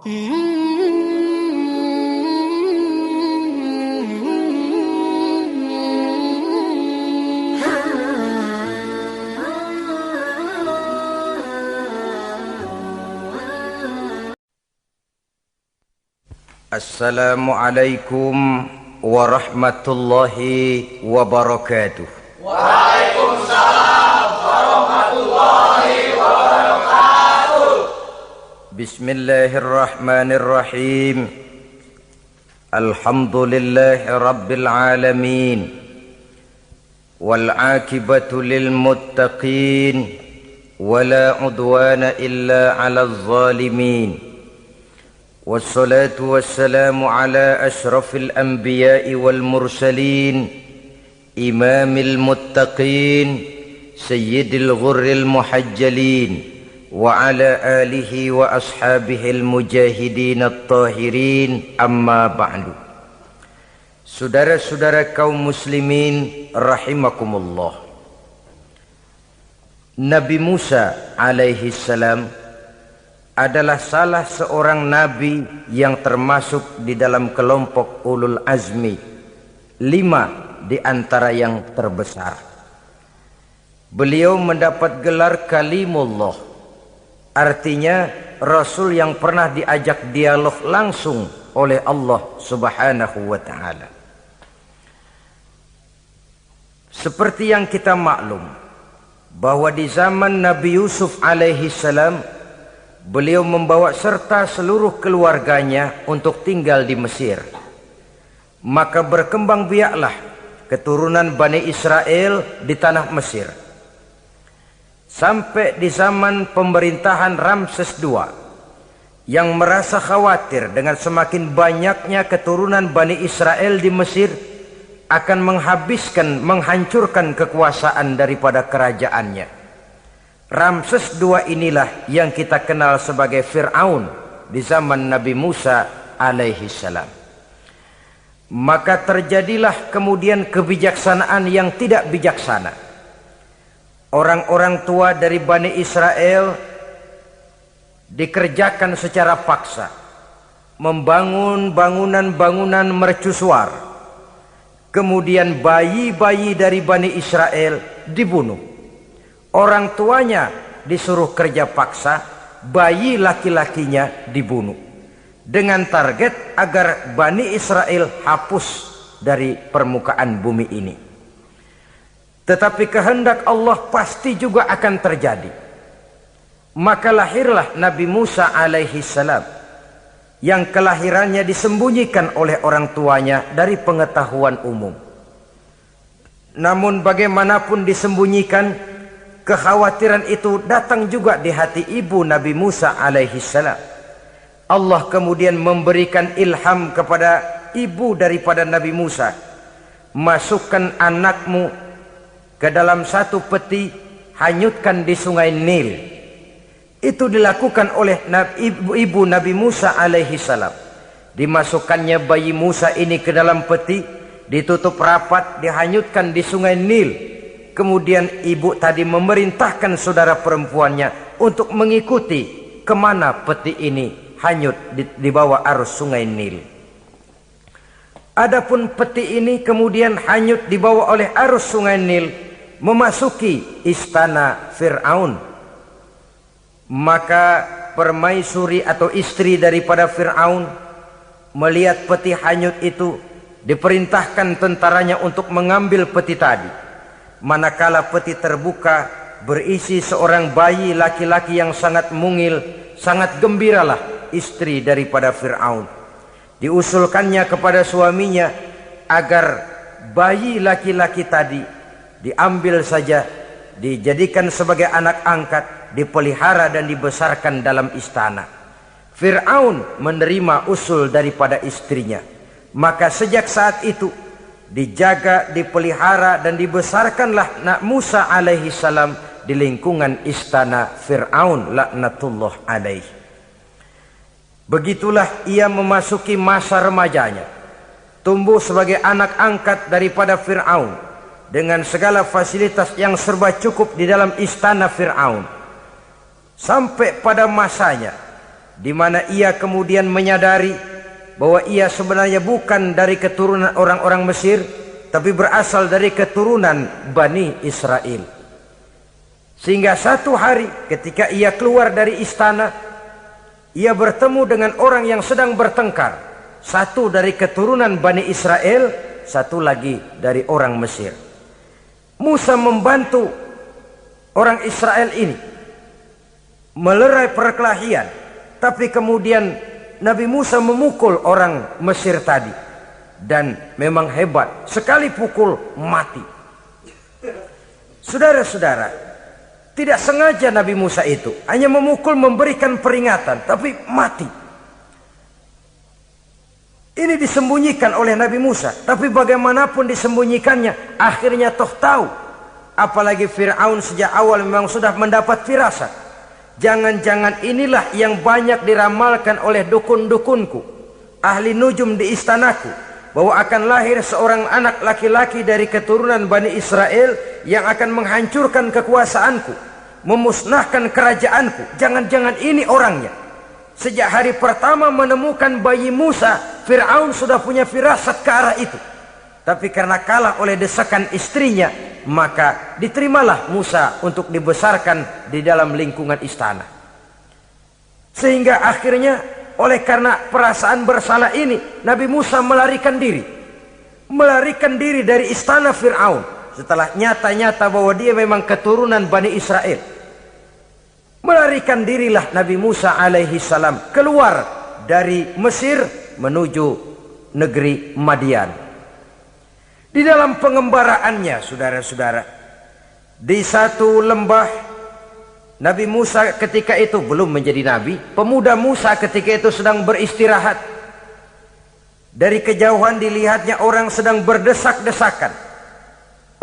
Assalamualaikum warahmatullahi wabarakatuh. Waalaikumsalam warahmatullahi wabarakatuh. Bismillahirrahmanirrahim. Alhamdulillahi rabbil alamin. Wal aqibatu lil muttaqin. Wala udwana illa 'alal zalimin. Wassalatu wassalamu ala ashrafil anbiya'i wal mursalin imamil muttaqin sayyidil ghurril muhajjalin wa ala alihi wa ashabihil mujahidin at-tahirin amma ba'du. Saudara-saudara kaum muslimin rahimakumullah. Nabi Musa alaihi salam adalah salah seorang nabi yang termasuk di dalam kelompok ulul azmi, 5 di antara yang terbesar. Beliau mendapat gelar kalimullah, artinya rasul yang pernah diajak dialog langsung oleh Allah subhanahu wa ta'ala. Seperti yang kita maklum bahwa di zaman Nabi Yusuf alaihi salam, beliau membawa serta seluruh keluarganya untuk tinggal di Mesir. Maka berkembang biaklah keturunan Bani Israel di tanah Mesir. Sampai di zaman pemerintahan Ramses II yang merasa khawatir dengan semakin banyaknya keturunan Bani Israel di Mesir akan menghancurkan kekuasaan daripada kerajaannya. Ramses II inilah yang kita kenal sebagai Fir'aun di zaman Nabi Musa alaihi salam. Maka terjadilah kemudian kebijaksanaan yang tidak bijaksana. Orang-orang tua dari Bani Israel dikerjakan secara paksa, membangun bangunan-bangunan mercusuar. Kemudian bayi-bayi dari Bani Israel dibunuh. Orang tuanya disuruh kerja paksa, bayi laki-lakinya dibunuh. Dengan target agar Bani Israel hapus dari permukaan bumi ini. Tetapi kehendak Allah pasti juga akan terjadi. Maka lahirlah Nabi Musa alaihi salam, yang kelahirannya disembunyikan oleh orang tuanya dari pengetahuan umum. Namun bagaimanapun disembunyikan, kekhawatiran itu datang juga di hati ibu Nabi Musa alaihi salam. Allah kemudian memberikan ilham kepada ibu daripada Nabi Musa. Masukkan anakmu ke dalam satu peti, hanyutkan di sungai Nil. Itu dilakukan oleh ibu Nabi Musa alaihi salam. Dimasukkannya bayi Musa ini ke dalam peti, ditutup rapat, dihanyutkan di sungai Nil. Kemudian ibu tadi memerintahkan saudara perempuannya untuk mengikuti kemana peti ini hanyut di bawah arus sungai Nil. Adapun peti ini kemudian hanyut dibawa oleh arus sungai Nil memasuki istana Fir'aun. Maka permaisuri atau istri daripada Fir'aun melihat peti hanyut itu, diperintahkan tentaranya untuk mengambil peti tadi. Manakala peti terbuka, berisi seorang bayi laki-laki yang sangat mungil, sangat gembiralah istri daripada Fir'aun. Diusulkannya kepada suaminya agar bayi laki-laki tadi diambil saja, dijadikan sebagai anak angkat, dipelihara dan dibesarkan dalam istana. Fir'aun menerima usul daripada istrinya. Maka sejak saat itu dijaga, dipelihara dan dibesarkanlah Nabi Musa alaihi salam di lingkungan istana Fir'aun laknatullah alaihi. Begitulah ia memasuki masa remajanya, tumbuh sebagai anak angkat daripada Fir'aun dengan segala fasilitas yang serba cukup di dalam istana Fir'aun. Sampai pada masanya di mana ia kemudian menyadari bahwa ia sebenarnya bukan dari keturunan orang-orang Mesir, tapi berasal dari keturunan Bani Israel. Sehingga satu hari ketika ia keluar dari istana, ia bertemu dengan orang yang sedang bertengkar. Satu dari keturunan Bani Israel, satu lagi dari orang Mesir. Musa membantu orang Israel ini melerai perkelahian, tapi kemudian Nabi Musa memukul orang Mesir tadi, dan memang hebat, sekali pukul mati. Saudara-saudara, tidak sengaja Nabi Musa itu hanya memukul, memberikan peringatan, tapi mati. Ini disembunyikan oleh Nabi Musa, tapi bagaimanapun disembunyikannya, akhirnya toh tahu. Apalagi Fir'aun sejak awal memang sudah mendapat firasat. Jangan-jangan inilah yang banyak diramalkan oleh dukun-dukunku, ahli nujum di istanaku, bahwa akan lahir seorang anak laki-laki dari keturunan Bani Israel yang akan menghancurkan kekuasaanku, memusnahkan kerajaanku. Jangan-jangan ini orangnya. Sejak hari pertama menemukan bayi Musa, Fir'aun sudah punya firasat ke arah itu. Tapi karena kalah oleh desakan istrinya, maka diterimalah Musa untuk dibesarkan di dalam lingkungan istana. Sehingga akhirnya oleh karena perasaan bersalah ini, Nabi Musa melarikan diri. Melarikan diri dari istana Fir'aun setelah nyata-nyata bahwa dia memang keturunan Bani Israel. Melarikan dirilah Nabi Musa alaihi salam keluar dari Mesir menuju negeri Madian. Di dalam pengembaraannya, saudara-saudara, di satu lembah, Nabi Musa ketika itu belum menjadi nabi. Pemuda Musa ketika itu sedang beristirahat. Dari kejauhan dilihatnya orang sedang berdesak-desakan.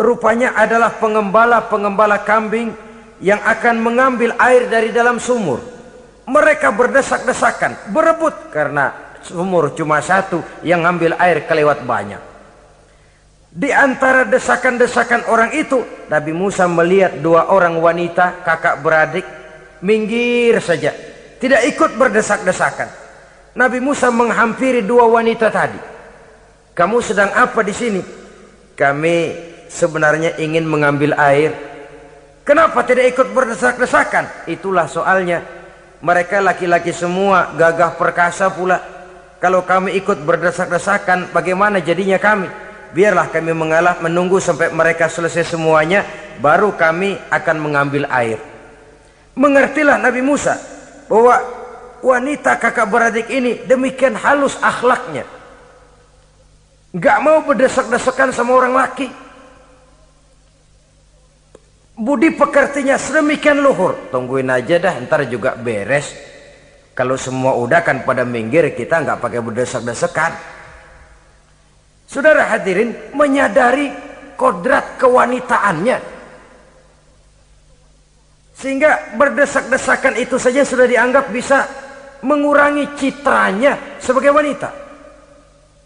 Rupanya adalah pengembala-pengembala kambing yang akan mengambil air dari dalam sumur. Mereka berdesak-desakan, berebut karena sumur cuma satu, yang ngambil air kelewat banyak. Di antara desakan-desakan orang itu, Nabi Musa melihat dua orang wanita kakak beradik minggir saja, tidak ikut berdesak-desakan. Nabi Musa menghampiri dua wanita tadi. Kamu sedang apa di sini? Kami sebenarnya ingin mengambil air. Kenapa tidak ikut berdesak-desakan? Itulah soalnya. Mereka laki-laki semua, gagah perkasa pula. Kalau kami ikut berdesak-desakan, bagaimana jadinya kami? Biarlah kami mengalah, menunggu sampai mereka selesai semuanya, baru kami akan mengambil air. Mengertilah Nabi Musa bahwa wanita kakak beradik ini demikian halus akhlaknya, gak mau berdesak-desakan sama orang laki. Budi pekertinya sedemikian luhur. Tungguin aja dah, ntar juga beres. Kalau semua udah kan pada minggir, kita nggak pakai berdesak-desakan. Saudara hadirin, menyadari kodrat kewanitaannya, sehingga berdesak-desakan itu saja sudah dianggap bisa mengurangi citranya sebagai wanita.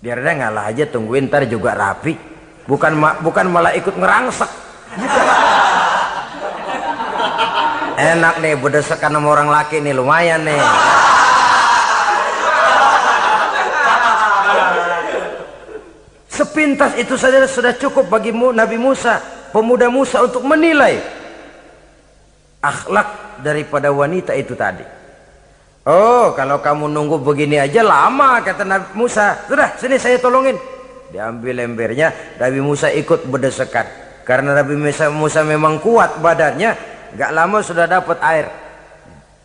Biar dia ngalah aja, tungguin ntar juga rapi. Bukan malah ikut ngerangsek gitu. Enak nih berdesakan sama orang laki nih, lumayan nih. Sepintas itu saja sudah cukup bagi Nabi Musa, pemuda Musa, untuk menilai akhlak daripada wanita itu tadi. Oh, kalau kamu nunggu begini aja lama, kata Nabi Musa. Sudah, sini saya tolongin. Diambil embernya, Nabi Musa ikut berdesakan. Karena Nabi Musa memang kuat badannya, gak lama sudah dapat air.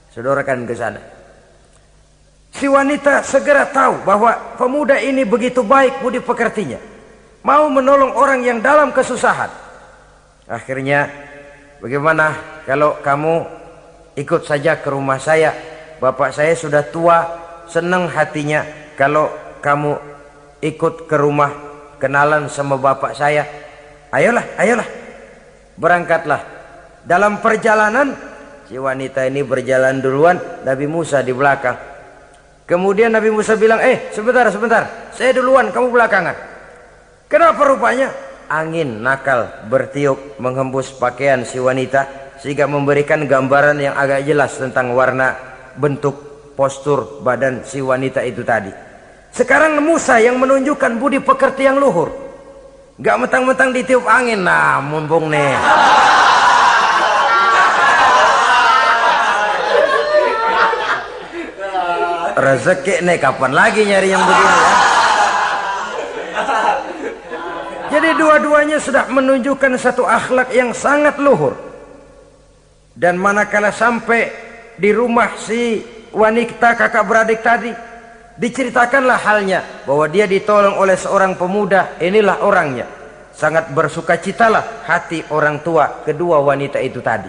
Sodorkan ke sana. Si wanita segera tahu bahwa pemuda ini begitu baik budi pekertinya, mau menolong orang yang dalam kesusahan. Akhirnya, bagaimana kalau kamu ikut saja ke rumah saya? Bapak saya sudah tua, senang hatinya kalau kamu ikut ke rumah, kenalan sama bapak saya. Ayolah, ayolah, berangkatlah. Dalam perjalanan, si wanita ini berjalan duluan, Nabi Musa di belakang. Kemudian Nabi Musa bilang, sebentar, saya duluan, kamu belakangan. Kenapa rupanya? Angin nakal bertiup menghembus pakaian si wanita, sehingga memberikan gambaran yang agak jelas tentang warna bentuk postur badan si wanita itu tadi. Sekarang Musa yang menunjukkan budi pekerti yang luhur. Gak mentang-mentang ditiup angin. Nah, mumpung nih. Rezeki nih, kapan lagi nyari yang begini ya? Jadi dua-duanya sudah menunjukkan satu akhlak yang sangat luhur. Dan manakala sampai di rumah si wanita kakak beradik tadi, diceritakanlah halnya bahwa dia ditolong oleh seorang pemuda. Inilah orangnya. Sangat bersukacitalah hati orang tua kedua wanita itu tadi.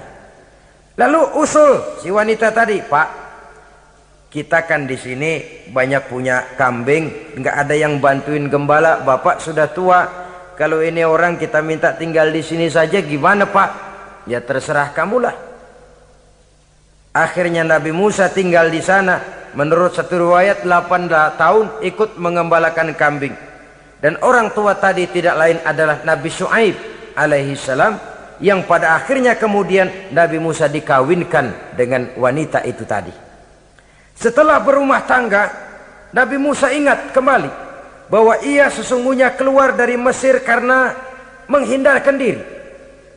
Lalu usul si wanita tadi, Pak, kita kan di sini banyak punya kambing, nggak ada yang bantuin gembala. Bapak sudah tua. Kalau ini orang kita minta tinggal di sini saja, gimana Pak? Ya terserah kamulah. Akhirnya Nabi Musa tinggal di sana. Menurut satu riwayat 8 tahun ikut mengembalakan kambing. Dan orang tua tadi tidak lain adalah Nabi Syuaib alaihi salam, yang pada akhirnya kemudian Nabi Musa dikawinkan dengan wanita itu tadi. Setelah berumah tangga, Nabi Musa ingat kembali bahwa ia sesungguhnya keluar dari Mesir karena menghindarkan diri.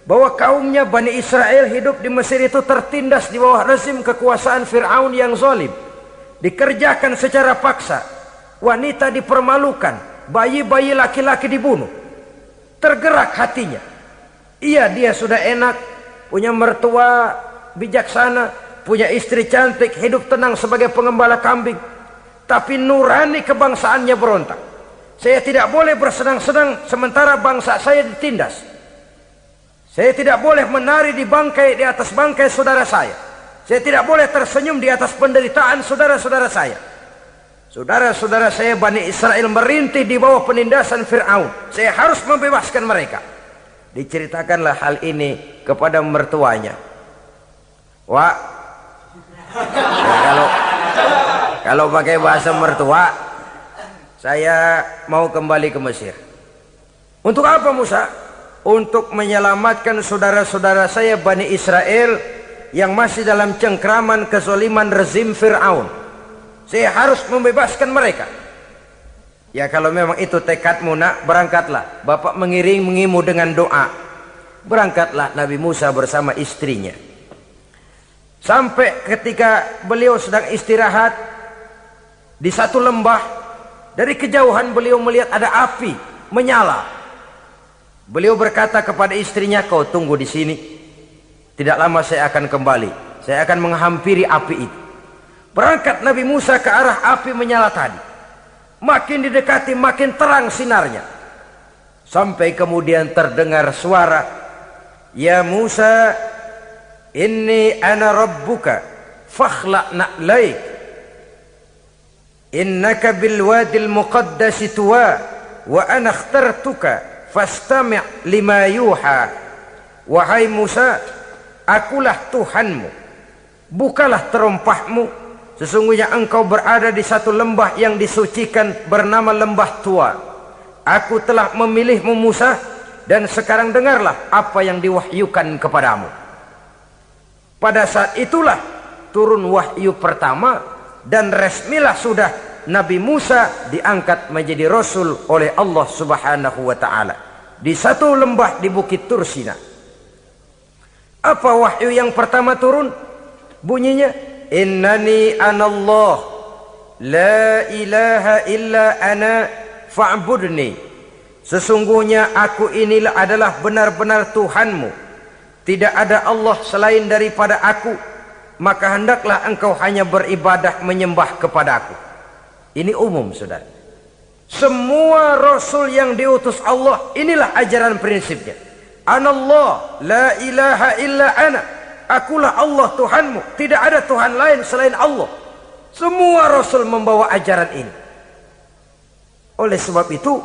Bahwa kaumnya Bani Israel hidup di Mesir itu tertindas di bawah rezim kekuasaan Fir'aun yang zalim. Dikerjakan secara paksa, wanita dipermalukan, bayi-bayi laki-laki dibunuh. Tergerak hatinya. Dia sudah enak, punya mertua bijaksana, punya istri cantik, hidup tenang sebagai pengembala kambing. Tapi nurani kebangsaannya berontak. Saya tidak boleh bersenang-senang sementara bangsa saya ditindas. Saya tidak boleh menari di atas bangkai saudara saya. Saya tidak boleh tersenyum di atas penderitaan saudara-saudara saya. Saudara-saudara saya Bani Israel merintih di bawah penindasan Fir'aun. Saya harus membebaskan mereka. Diceritakanlah hal ini kepada mertuanya. Wah, ya kalau pakai bahasa mertua, saya mau kembali ke Mesir. Untuk apa Musa? Untuk menyelamatkan saudara-saudara saya Bani Israel yang masih dalam cengkraman kezaliman rezim Fir'aun. Saya harus membebaskan mereka. Ya kalau memang itu tekadmu nak, berangkatlah. Bapak mengiringimu dengan doa. Berangkatlah Nabi Musa bersama istrinya. Sampai ketika beliau sedang istirahat di satu lembah, dari kejauhan beliau melihat ada api menyala. Beliau berkata kepada istrinya, kau tunggu di sini. Tidak lama saya akan kembali. Saya akan menghampiri api itu. Berangkat Nabi Musa ke arah api menyala tadi. Makin didekati makin terang sinarnya. Sampai kemudian terdengar suara, ya Musa, inni ana rabbuka fakhla' na'laik. Innaka bil wadil muqaddasi tuwa wa ana akhtartuka fastami' lima yuha. Wahai Musa, akulah Tuhanmu, bukalah terompahmu. Sesungguhnya engkau berada di satu lembah yang disucikan bernama lembah tua. Aku telah memilihmu Musa, dan sekarang dengarlah apa yang diwahyukan kepadamu. Pada saat itulah turun wahyu pertama, dan resmilah sudah Nabi Musa diangkat menjadi Rasul oleh Allah Subhanahu wa ta'ala di satu lembah di Bukit Tursina. Apa wahyu yang pertama turun? Bunyinya, innani anallah la ilaha illa ana fa'budni. Sesungguhnya aku inilah adalah benar-benar Tuhanmu, tidak ada Allah selain daripada aku, maka hendaklah engkau hanya beribadah menyembah kepada aku. Ini umum saudara. Semua Rasul yang diutus Allah, inilah ajaran prinsipnya. Anallah la ilaha illa ana. Akulah Allah Tuhanmu, tidak ada Tuhan lain selain Allah. Semua Rasul membawa ajaran ini. Oleh sebab itu,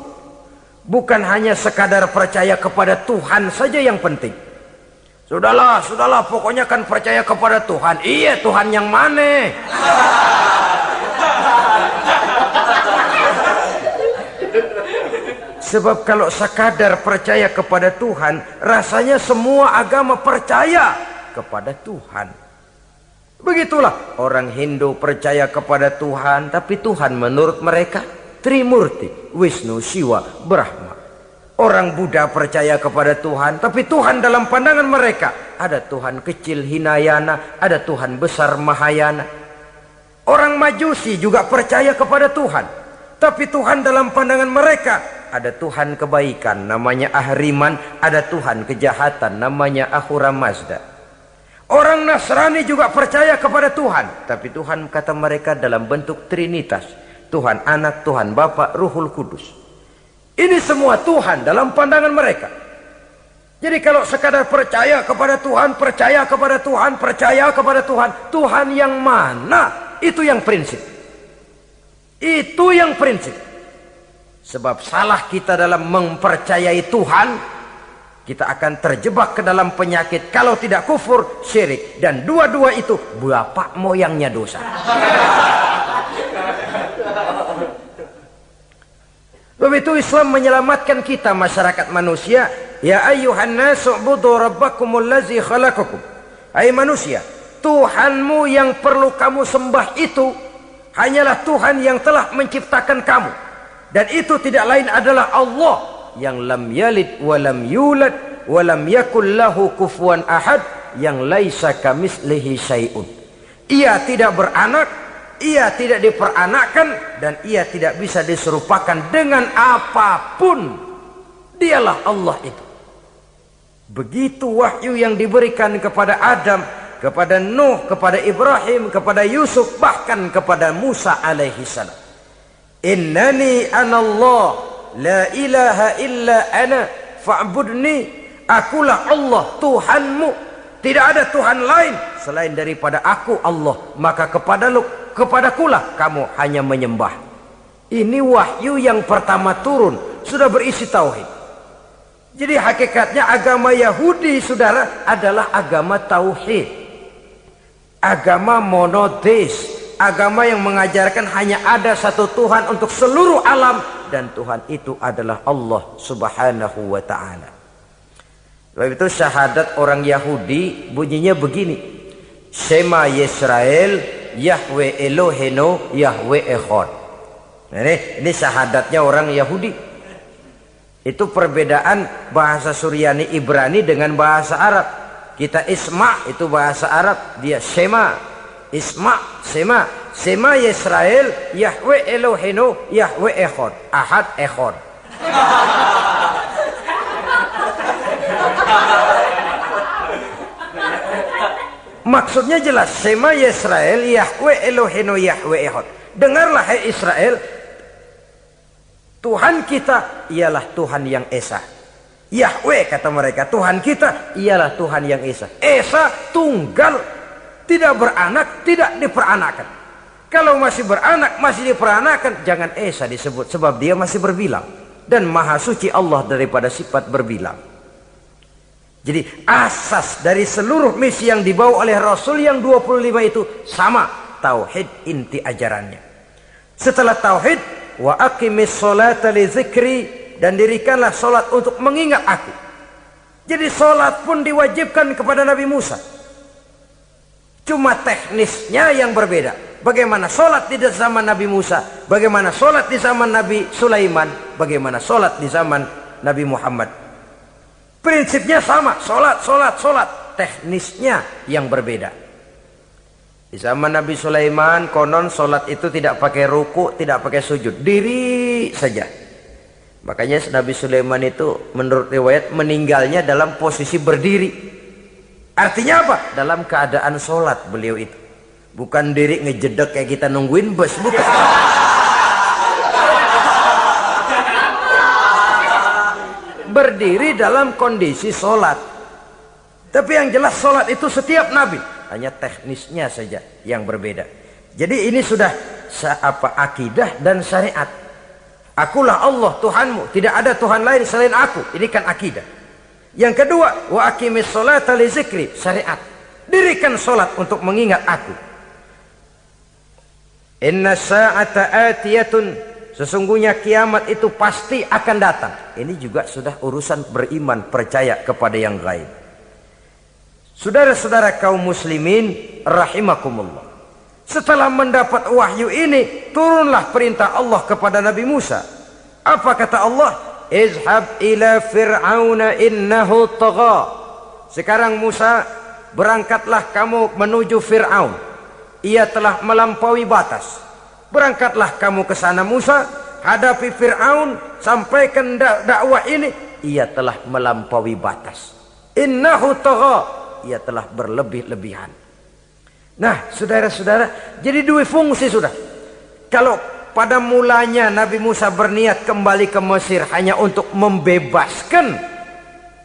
bukan hanya sekadar percaya kepada Tuhan saja yang penting. Sudahlah, pokoknya kan percaya kepada Tuhan. Iya, Tuhan yang mana? Sebab kalau sekadar percaya kepada Tuhan, rasanya semua agama percaya kepada Tuhan. Begitulah orang Hindu percaya kepada Tuhan, tapi Tuhan menurut mereka Trimurti, Wisnu, Siwa, Brahma. Orang Buddha percaya kepada Tuhan, tapi Tuhan dalam pandangan mereka ada Tuhan kecil Hinayana, ada Tuhan besar Mahayana. Orang Majusi juga percaya kepada Tuhan, tapi Tuhan dalam pandangan mereka ada Tuhan kebaikan namanya Ahriman, ada Tuhan kejahatan namanya Ahura Mazda. Orang Nasrani juga percaya kepada Tuhan, tapi Tuhan kata mereka dalam bentuk Trinitas. Tuhan Anak, Tuhan Bapa, Ruhul Kudus. Ini semua Tuhan dalam pandangan mereka. Jadi kalau sekadar percaya kepada Tuhan, percaya kepada Tuhan, percaya kepada Tuhan, Tuhan yang mana? Itu yang prinsip. Itu yang prinsip. Sebab salah kita dalam mempercayai Tuhan, kita akan terjebak ke dalam penyakit kalau tidak kufur, syirik, dan dua-dua itu bapak moyangnya dosa. Begitu Islam menyelamatkan kita masyarakat manusia. Ya ayyuhan nasu ubudu rabbakumul ladzi khalaqakum. Hai manusia, Tuhanmu yang perlu kamu sembah itu hanyalah Tuhan yang telah menciptakan kamu, dan itu tidak lain adalah Allah yang lam yalid walam yulad walam yakul lahu kufuwan ahad, yang laisa kamislihi syai'un. Ia tidak beranak, ia tidak diperanakkan, dan ia tidak bisa diserupakan dengan apapun. Dialah Allah itu. Begitu wahyu yang diberikan kepada Adam, kepada Nuh, kepada Ibrahim, kepada Yusuf, bahkan kepada Musa alaihi salam. Innani anallah la ilaha illa ana fa'budni. Akulah Allah Tuhanmu, tidak ada Tuhan lain selain daripada aku Allah, maka kepadakulah kamu hanya menyembah. Ini wahyu yang pertama turun, sudah berisi tauhid. Jadi hakikatnya agama Yahudi, saudara, adalah agama tauhid, agama monoteis, agama yang mengajarkan hanya ada satu Tuhan untuk seluruh alam, dan Tuhan itu adalah Allah subhanahu wa ta'ala. Sebab itu syahadat orang Yahudi bunyinya begini: Shema Yisrael Yahweh Elohenu Yahweh Echad. Nah, ini syahadatnya orang Yahudi. Itu perbedaan bahasa Suryani Ibrani dengan bahasa Arab. Kita Isma itu bahasa Arab, dia Shema. Isma, Shema. Shema Yisrael Yahweh Elohenu Yahweh Echad. Ahad Echad. Maksudnya jelas, Shema Yisrael Yahweh Elohenu Yahweh Echad. Dengarlah hai Israel, Tuhan kita ialah Tuhan yang Esa. Yahweh kata mereka, Tuhan kita ialah Tuhan yang Esa. Esa tunggal, tidak beranak, tidak diperanakan. Kalau masih beranak, masih diperanakan, jangan Esa disebut, sebab dia masih berbilang, dan maha suci Allah daripada sifat berbilang. Jadi asas dari seluruh misi yang dibawa oleh Rasul yang 25 itu sama, tauhid inti ajarannya. Setelah tauhid, wa aqimis sholata li dzikri, dan dirikanlah solat untuk mengingat aku. Jadi solat pun diwajibkan kepada Nabi Musa. Cuma teknisnya yang berbeda. Bagaimana solat di zaman Nabi Musa, bagaimana solat di zaman Nabi Sulaiman, bagaimana solat di zaman Nabi Muhammad. Prinsipnya sama, solat. Teknisnya yang berbeda. Di zaman Nabi Sulaiman, konon solat itu tidak pakai ruku, tidak pakai sujud, diri saja. Makanya Nabi Sulaiman itu menurut riwayat meninggalnya dalam posisi berdiri. Artinya apa? Dalam keadaan solat beliau itu. Bukan diri ngejedek kayak kita nungguin bus, bukan. Berdiri dalam kondisi solat. Tapi yang jelas solat itu setiap Nabi, hanya teknisnya saja yang berbeda. Jadi ini sudah akidah dan syariat. Akulah Allah Tuhanmu, tidak ada Tuhan lain selain aku. Ini kan akidah. Yang kedua, wa aqimis sholata li dzikri, syariat. Dirikan solat untuk mengingat aku. Inna sa'ata atiyatun, sesungguhnya kiamat itu pasti akan datang. Ini juga sudah urusan beriman, percaya kepada yang gaib. Saudara-saudara kaum muslimin rahimakumullah. Setelah mendapat wahyu ini, turunlah perintah Allah kepada Nabi Musa. Apa kata Allah? Izhab ila fir'auna innahu tagha. Sekarang Musa, berangkatlah kamu menuju Fir'aun. Ia telah melampaui batas. Berangkatlah kamu ke sana Musa, hadapi Fir'aun, sampaikan dakwah ini. Ia telah melampaui batas. Innahu tagha. Ia telah berlebih-lebihan. Nah, saudara-saudara, jadi dua fungsi sudah. Kalau pada mulanya Nabi Musa berniat kembali ke Mesir hanya untuk membebaskan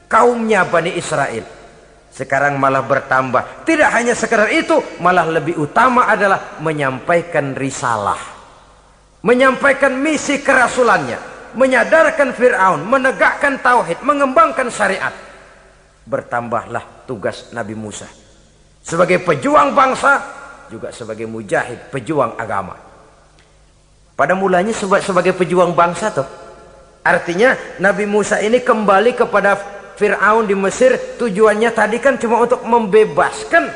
kaumnya Bani Israel, sekarang malah bertambah. Tidak hanya sekedar itu, malah lebih utama adalah menyampaikan risalah, menyampaikan misi kerasulannya, menyadarkan Fir'aun, menegakkan tauhid, mengembangkan syariat. Bertambahlah tugas Nabi Musa sebagai pejuang bangsa, juga sebagai mujahid, pejuang agama. Pada mulanya sebagai pejuang bangsa tuh. Artinya Nabi Musa ini kembali kepada Fir'aun di Mesir, tujuannya tadi kan cuma untuk membebaskan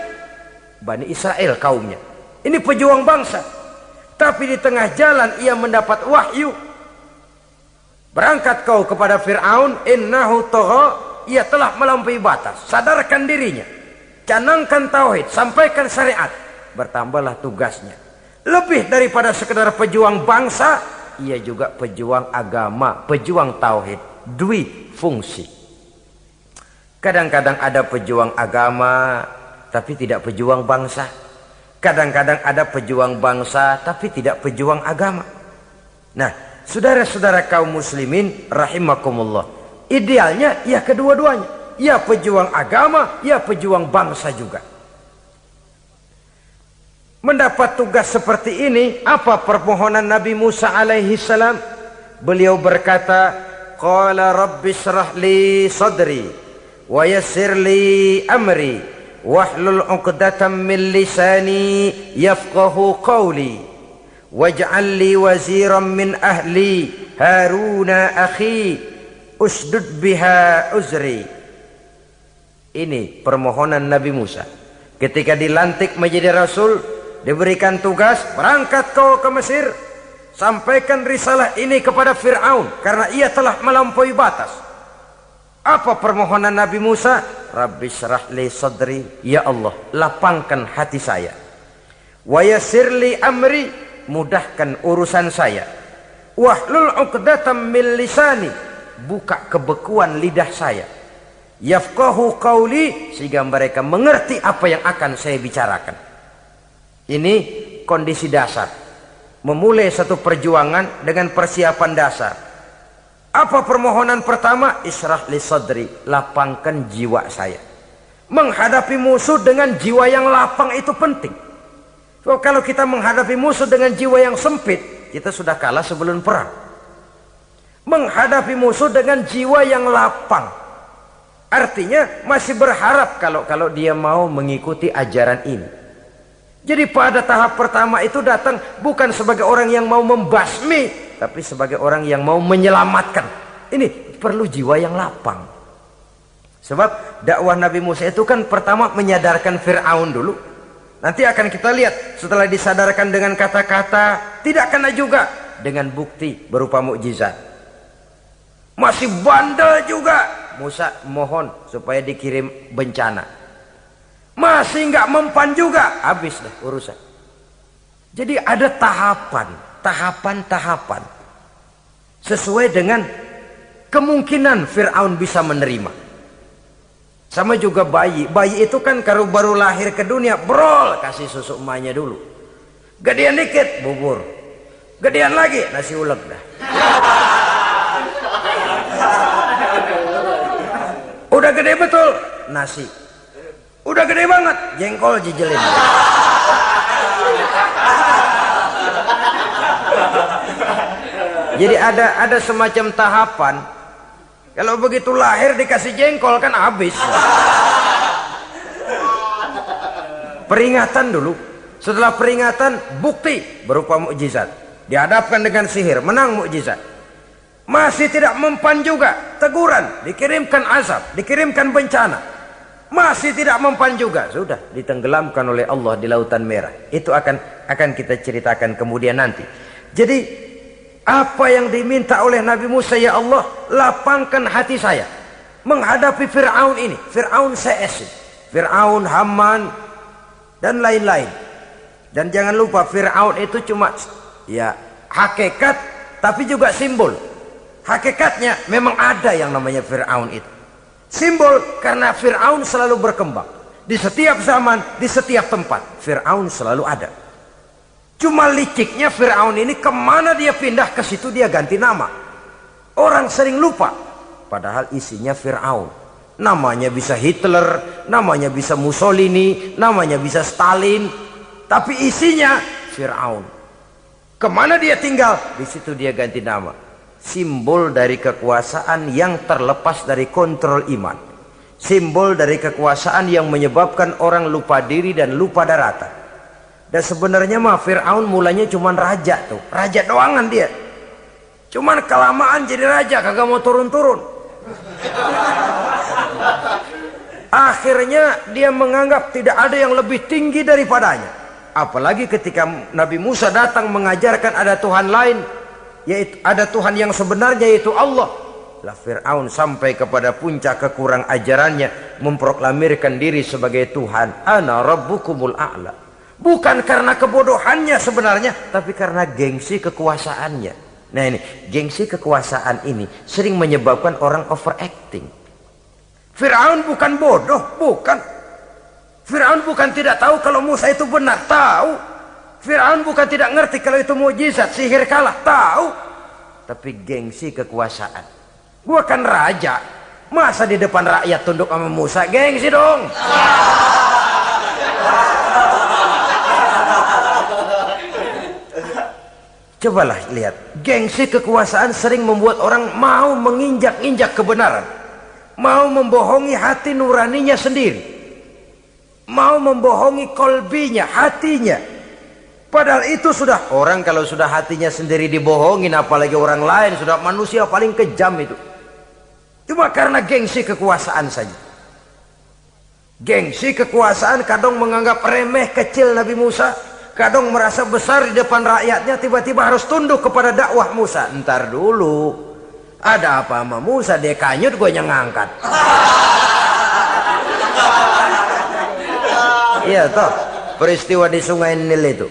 Bani Israel kaumnya. Ini pejuang bangsa. Tapi di tengah jalan ia mendapat wahyu. Berangkat kau kepada Fir'aun, innahu tagha, ia telah melampaui batas. Sadarkan dirinya, canangkan tauhid, sampaikan syariat. Bertambahlah tugasnya. Lebih daripada sekedar pejuang bangsa, ia juga pejuang agama, pejuang tauhid. Dwi fungsi. Kadang-kadang ada pejuang agama tapi tidak pejuang bangsa. Kadang-kadang ada pejuang bangsa tapi tidak pejuang agama. Nah, saudara-saudara kaum muslimin rahimakumullah, idealnya ya kedua-duanya. Ya pejuang agama, ya pejuang bangsa juga. Mendapat tugas seperti ini, apa permohonan Nabi Musa alaihi salam? Beliau berkata, qala rabbi shrah li sadri wa yassir li amri wahlul 'uqdatam min lisani yafqahu qawli waj'al li waziran min ahli Haruna akhi usdud biha uzri. Ini permohonan Nabi Musa ketika dilantik menjadi rasul, diberikan tugas, berangkat kau ke Mesir, sampaikan risalah ini kepada Fir'aun karena ia telah melampaui batas. Apa permohonan Nabi Musa? Rabbi syrah li sadri, ya Allah lapangkan hati saya. Wa yassir li amri, mudahkan urusan saya. Wahlul 'uqdatam min lisani, buka kebekuan lidah saya. Yafqahu qawli, sehingga mereka mengerti apa yang akan saya bicarakan. Ini kondisi dasar. Memulai satu perjuangan dengan persiapan dasar. Apa permohonan pertama? Isyrah li sadri, lapangkan jiwa saya. Menghadapi musuh dengan jiwa yang lapang itu penting. So, kalau kita menghadapi musuh dengan jiwa yang sempit, kita sudah kalah sebelum perang. Menghadapi musuh dengan jiwa yang lapang, artinya masih berharap kalau dia mau mengikuti ajaran ini. Jadi pada tahap pertama itu datang bukan sebagai orang yang mau membasmi, tapi sebagai orang yang mau menyelamatkan. Ini perlu jiwa yang lapang. Sebab dakwah Nabi Musa itu kan pertama menyadarkan Fir'aun dulu. Nanti akan kita lihat setelah disadarkan dengan kata-kata, tidak kena juga dengan bukti berupa mukjizat. Masih bandel juga. Musa mohon supaya dikirim bencana. Masih nggak mempan juga, habis dah urusan. Jadi ada tahapan sesuai dengan kemungkinan Fir'aun bisa menerima. Sama juga bayi itu kan kalau baru lahir ke dunia, brol kasih susu emaknya dulu. Gedean dikit bubur, gedean lagi nasi ulek dah. Udah gede betul nasi. Udah gede banget, jengkol jijelin. Jadi ada semacam tahapan. Kalau begitu lahir dikasih jengkol kan habis. Peringatan dulu. Setelah peringatan, bukti berupa mukjizat. Dihadapkan dengan sihir, menang mukjizat. Masih tidak mempan juga, teguran, dikirimkan azab, dikirimkan bencana. Masih tidak mempan juga. Sudah ditenggelamkan oleh Allah di Lautan Merah. Itu akan kita ceritakan kemudian nanti. Jadi apa yang diminta oleh Nabi Musa, ya Allah, lapangkan hati saya menghadapi Fir'aun ini. Fir'aun CS, Fir'aun, Haman, dan lain-lain. Dan jangan lupa Fir'aun itu cuma ya hakikat, tapi juga simbol. Hakikatnya memang ada yang namanya Fir'aun itu. Simbol karena Fir'aun selalu berkembang. Di setiap zaman, di setiap tempat, Fir'aun selalu ada. Cuma liciknya Fir'aun ini kemana dia pindah, ke situ dia ganti nama. Orang sering lupa. Padahal isinya Fir'aun. Namanya bisa Hitler, namanya bisa Mussolini, namanya bisa Stalin. Tapi isinya Fir'aun. Kemana dia tinggal, di situ dia ganti nama. Simbol dari kekuasaan yang terlepas dari kontrol iman. Simbol dari kekuasaan yang menyebabkan orang lupa diri dan lupa daratan. Dan sebenarnya mah Fir'aun mulanya cuman raja tuh. Raja doangan dia. Cuman kelamaan jadi raja, kagak mau turun-turun. Akhirnya dia menganggap tidak ada yang lebih tinggi daripadanya. Apalagi ketika Nabi Musa datang mengajarkan ada Tuhan lain, yaitu ada Tuhan yang sebenarnya, yaitu Allah. Lah Fir'aun sampai kepada puncak kekurang ajarannya, memproklamirkan diri sebagai Tuhan. Ana rabbukumul a'la. Bukan karena kebodohannya sebenarnya, tapi karena gengsi kekuasaannya. Nah ini, gengsi kekuasaan ini sering menyebabkan orang overacting. Fir'aun bukan bodoh, bukan. Fir'aun bukan tidak tahu kalau Musa itu benar, tahu. Fir'aun bukan tidak ngerti kalau itu mukjizat, sihir kalah, tahu. Tapi gengsi kekuasaan. Gua kan raja, masa di depan rakyat tunduk sama Musa? Gengsi dong. Cobalah lihat, gengsi kekuasaan sering membuat orang mau menginjak-injak kebenaran, mau membohongi hati nuraninya sendiri, mau membohongi kolbinya, hatinya. Padahal itu sudah, orang kalau sudah hatinya sendiri dibohongin, apalagi orang lain, sudah manusia paling kejam itu. Cuma karena gengsi kekuasaan saja. Gengsi kekuasaan kadang menganggap remeh kecil Nabi Musa, kadang merasa besar di depan rakyatnya, tiba-tiba harus tunduk kepada dakwah Musa. Ntar dulu, ada apa sama Musa? Dia kanyut, gue yang ngangkat. Iya toh, peristiwa di Sungai Nil itu.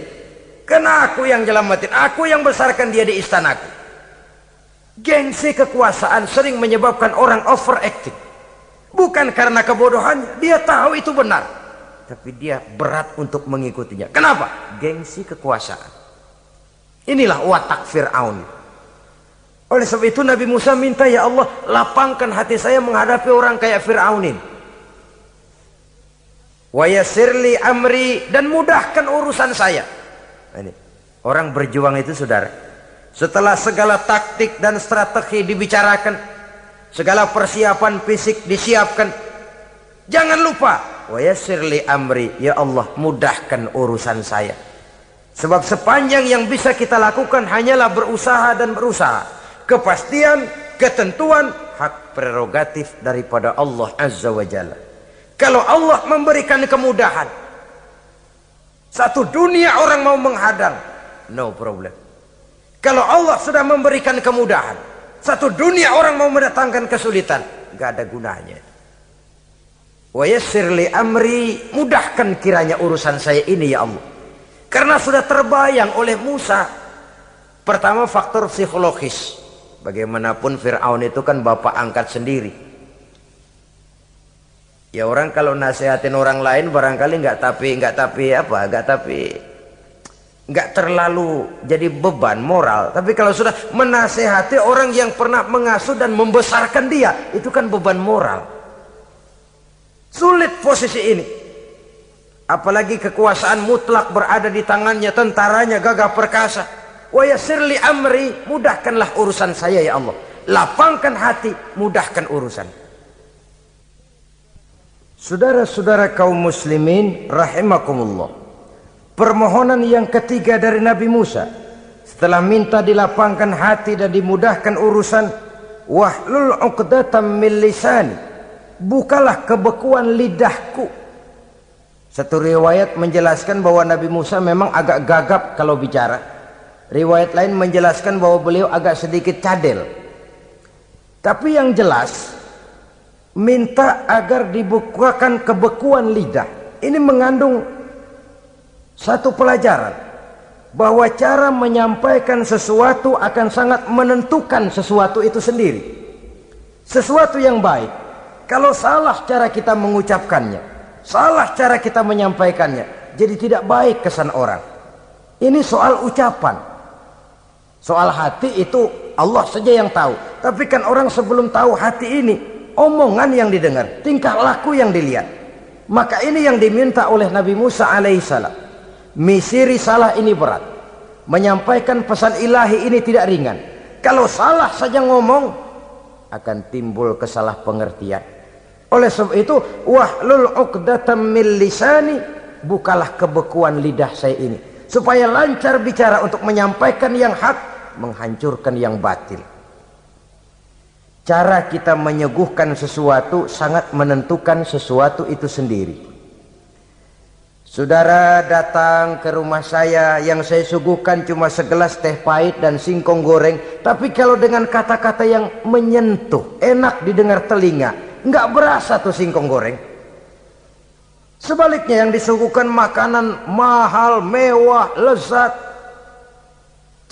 Karena aku yang nyelamatin, aku yang besarkan dia di istanaku. Gengsi kekuasaan sering menyebabkan orang overacting. Bukan karena kebodohannya, dia tahu itu benar, tapi dia berat untuk mengikutinya. Kenapa? Gengsi kekuasaan. Inilah watak Fir'aun. Oleh sebab itu Nabi Musa minta, ya Allah, lapangkan hati saya menghadapi orang kayak Fir'aun ini. Wa yassirli amri, dan mudahkan urusan saya. Ini orang berjuang itu, saudara, setelah segala taktik dan strategi dibicarakan, segala persiapan fisik disiapkan, jangan lupa wa yassirli amri, ya Allah, mudahkan urusan saya. Sebab sepanjang yang bisa kita lakukan hanyalah berusaha dan berusaha. Kepastian, ketentuan, hak prerogatif daripada Allah Azza wa Jalla. Kalau Allah memberikan kemudahan, satu dunia orang mau menghadang, no problem. Kalau Allah sudah memberikan kemudahan, satu dunia orang mau mendatangkan kesulitan, gak ada gunanya. Wa yassirli amri, mudahkan kiranya urusan saya ini, ya Allah. Karena sudah terbayang oleh Musa. Pertama, faktor psikologis. Bagaimanapun Fir'aun itu kan bapak angkat sendiri. Ya orang kalau nasihatin orang lain barangkali nggak terlalu jadi beban moral. Tapi kalau sudah menasehati orang yang pernah mengasuh dan membesarkan dia, itu kan beban moral. Sulit posisi ini. Apalagi kekuasaan mutlak berada di tangannya, tentaranya gagah perkasa. Wa yassirli amri, mudahkanlah urusan saya, ya Allah. Lapangkan hati, mudahkan urusan. Saudara-saudara kaum muslimin rahimakumullah. Permohonan yang ketiga dari Nabi Musa, setelah minta dilapangkan hati dan dimudahkan urusan, wahlul 'uqdatam min lisani, bukalah kebekuan lidahku. Satu riwayat menjelaskan bahwa Nabi Musa memang agak gagap kalau bicara. Riwayat lain menjelaskan bahwa beliau agak sedikit cadel. Tapi yang jelas, minta agar dibukakan kebekuan lidah. Ini mengandung satu pelajaran, bahwa cara menyampaikan sesuatu akan sangat menentukan sesuatu itu sendiri. Sesuatu yang baik, kalau salah cara kita mengucapkannya, salah cara kita menyampaikannya, jadi tidak baik kesan orang. Ini soal ucapan. Soal hati itu Allah saja yang tahu. Tapi kan orang sebelum tahu hati ini, omongan yang didengar, tingkah laku yang dilihat. Maka ini yang diminta oleh Nabi Musa alaihissalam. Misi risalah ini berat. Menyampaikan pesan ilahi ini tidak ringan. Kalau salah saja ngomong, akan timbul kesalahpengertian. Oleh sebab itu, wahlul 'uqdatam min lisani, bukalah kebekuan lidah saya ini, supaya lancar bicara untuk menyampaikan yang hak, menghancurkan yang batil. Cara kita menyuguhkan sesuatu sangat menentukan sesuatu itu sendiri. Saudara datang ke rumah saya, yang saya suguhkan cuma segelas teh pahit dan singkong goreng, tapi kalau dengan kata-kata yang menyentuh, enak didengar telinga, nggak berasa tuh singkong goreng. Sebaliknya yang disuguhkan makanan mahal, mewah, lezat,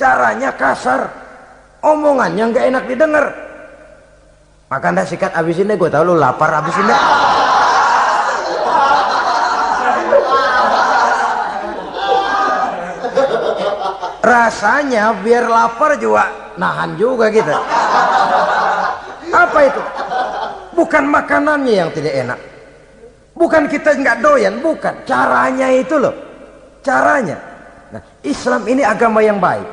caranya kasar, omongannya nggak enak didengar. Maka anda sikat abisin deh, gue tau lu lapar, abisin deh. Rasanya biar lapar juga nahan juga gitu. Apa itu? Bukan makanannya yang tidak enak, bukan kita nggak doyan, bukan, caranya itu loh, caranya. Nah, Islam ini agama yang baik.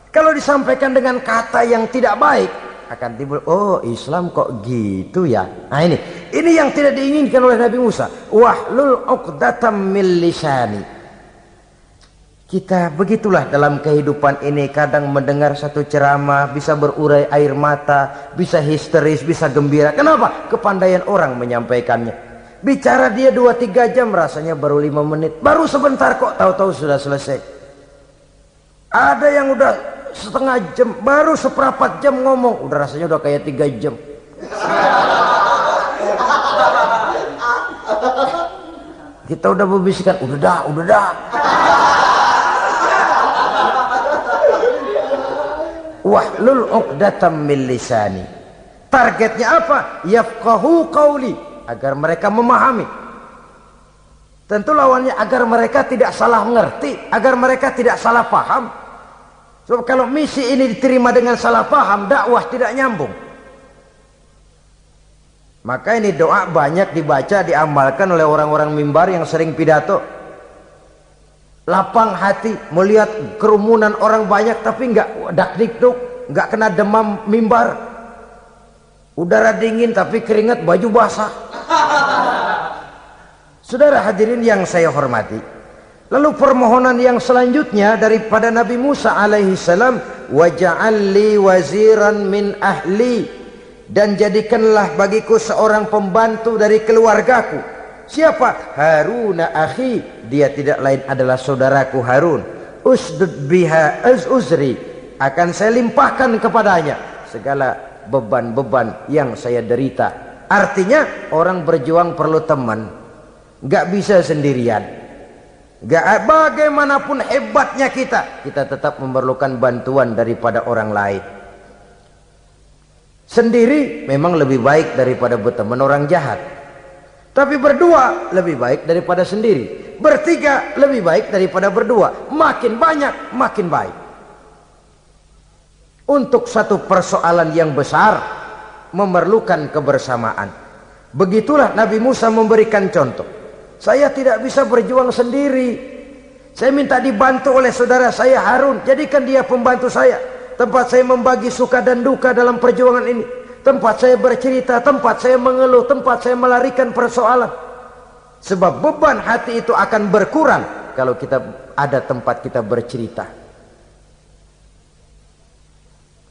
Kalau disampaikan dengan kata yang tidak baik, akan timbul, oh Islam kok gitu ya. Nah ini yang tidak diinginkan oleh Nabi Musa. Wahlul 'uqdatam min lisani. Kita begitulah dalam kehidupan ini, kadang mendengar satu ceramah bisa berurai air mata, bisa histeris, bisa gembira. Kenapa? Kepandaian orang menyampaikannya. Bicara dia 2-3 jam, rasanya baru 5 menit, baru sebentar kok tahu-tahu sudah selesai. Ada yang udah setengah jam, baru seperempat jam ngomong, udah rasanya udah kayak 3 jam. Kita udah berbisikkan, udah dah. Wahlul 'uqdatam min lisani. Targetnya apa? Yafqahu qauli, agar mereka memahami. Tentu lawannya agar mereka tidak salah mengerti, agar mereka tidak salah paham. Sebab kalau misi ini diterima dengan salah paham, dakwah tidak nyambung. Maka ini doa banyak dibaca, diamalkan oleh orang-orang mimbar yang sering pidato. Lapang hati melihat kerumunan orang banyak, tapi nggak dak-dikduk, nggak kena demam mimbar. Udara dingin tapi keringat, baju basah. Saudara hadirin yang saya hormati, lalu permohonan yang selanjutnya daripada Nabi Musa alaihissalam, waj'al li waziran min ahli, dan jadikanlah bagiku seorang pembantu dari keluargaku. Siapa? Harun akhi, dia tidak lain adalah saudaraku Harun. Usdud biha uzri, akan saya limpahkan kepadanya segala beban-beban yang saya derita. Artinya orang berjuang perlu teman, nggak bisa sendirian. Nggak, bagaimanapun hebatnya kita tetap memerlukan bantuan daripada orang lain. Sendiri memang lebih baik daripada berteman orang jahat. Tapi berdua lebih baik daripada sendiri. Bertiga lebih baik daripada berdua. Makin banyak, makin baik. Untuk satu persoalan yang besar, memerlukan kebersamaan. Begitulah Nabi Musa memberikan contoh. Saya tidak bisa berjuang sendiri. Saya minta dibantu oleh saudara saya Harun. Jadikan dia pembantu saya. Tempat saya membagi suka dan duka dalam perjuangan ini. Tempat saya bercerita, tempat saya mengeluh, tempat saya melarikan persoalan. Sebab beban hati itu akan berkurang kalau kita ada tempat kita bercerita.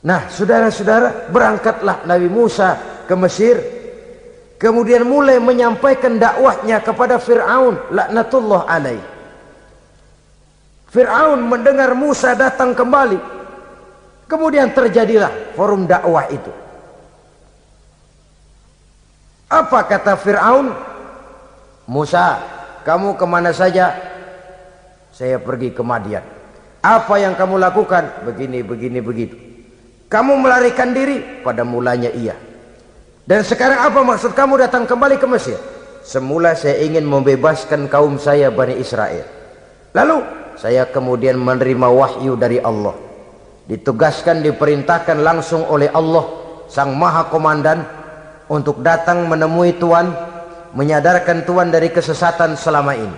Nah, saudara-saudara, berangkatlah Nabi Musa ke Mesir, Kemudian mulai menyampaikan dakwahnya kepada Fir'aun laknatullah alaih. Fir'aun mendengar Musa datang kembali. Kemudian terjadilah forum dakwah itu. Apa kata Fir'aun? Musa, kamu kemana saja? Saya pergi ke Madian. Apa yang kamu lakukan? Begini, begitu. Kamu melarikan diri? Pada mulanya iya. Dan sekarang apa maksud kamu datang kembali ke Mesir? Semula saya ingin membebaskan kaum saya Bani Israel. Lalu saya kemudian menerima wahyu dari Allah. Ditugaskan, diperintahkan langsung oleh Allah Sang Maha Komandan untuk datang menemui Tuhan, menyadarkan Tuhan dari kesesatan selama ini.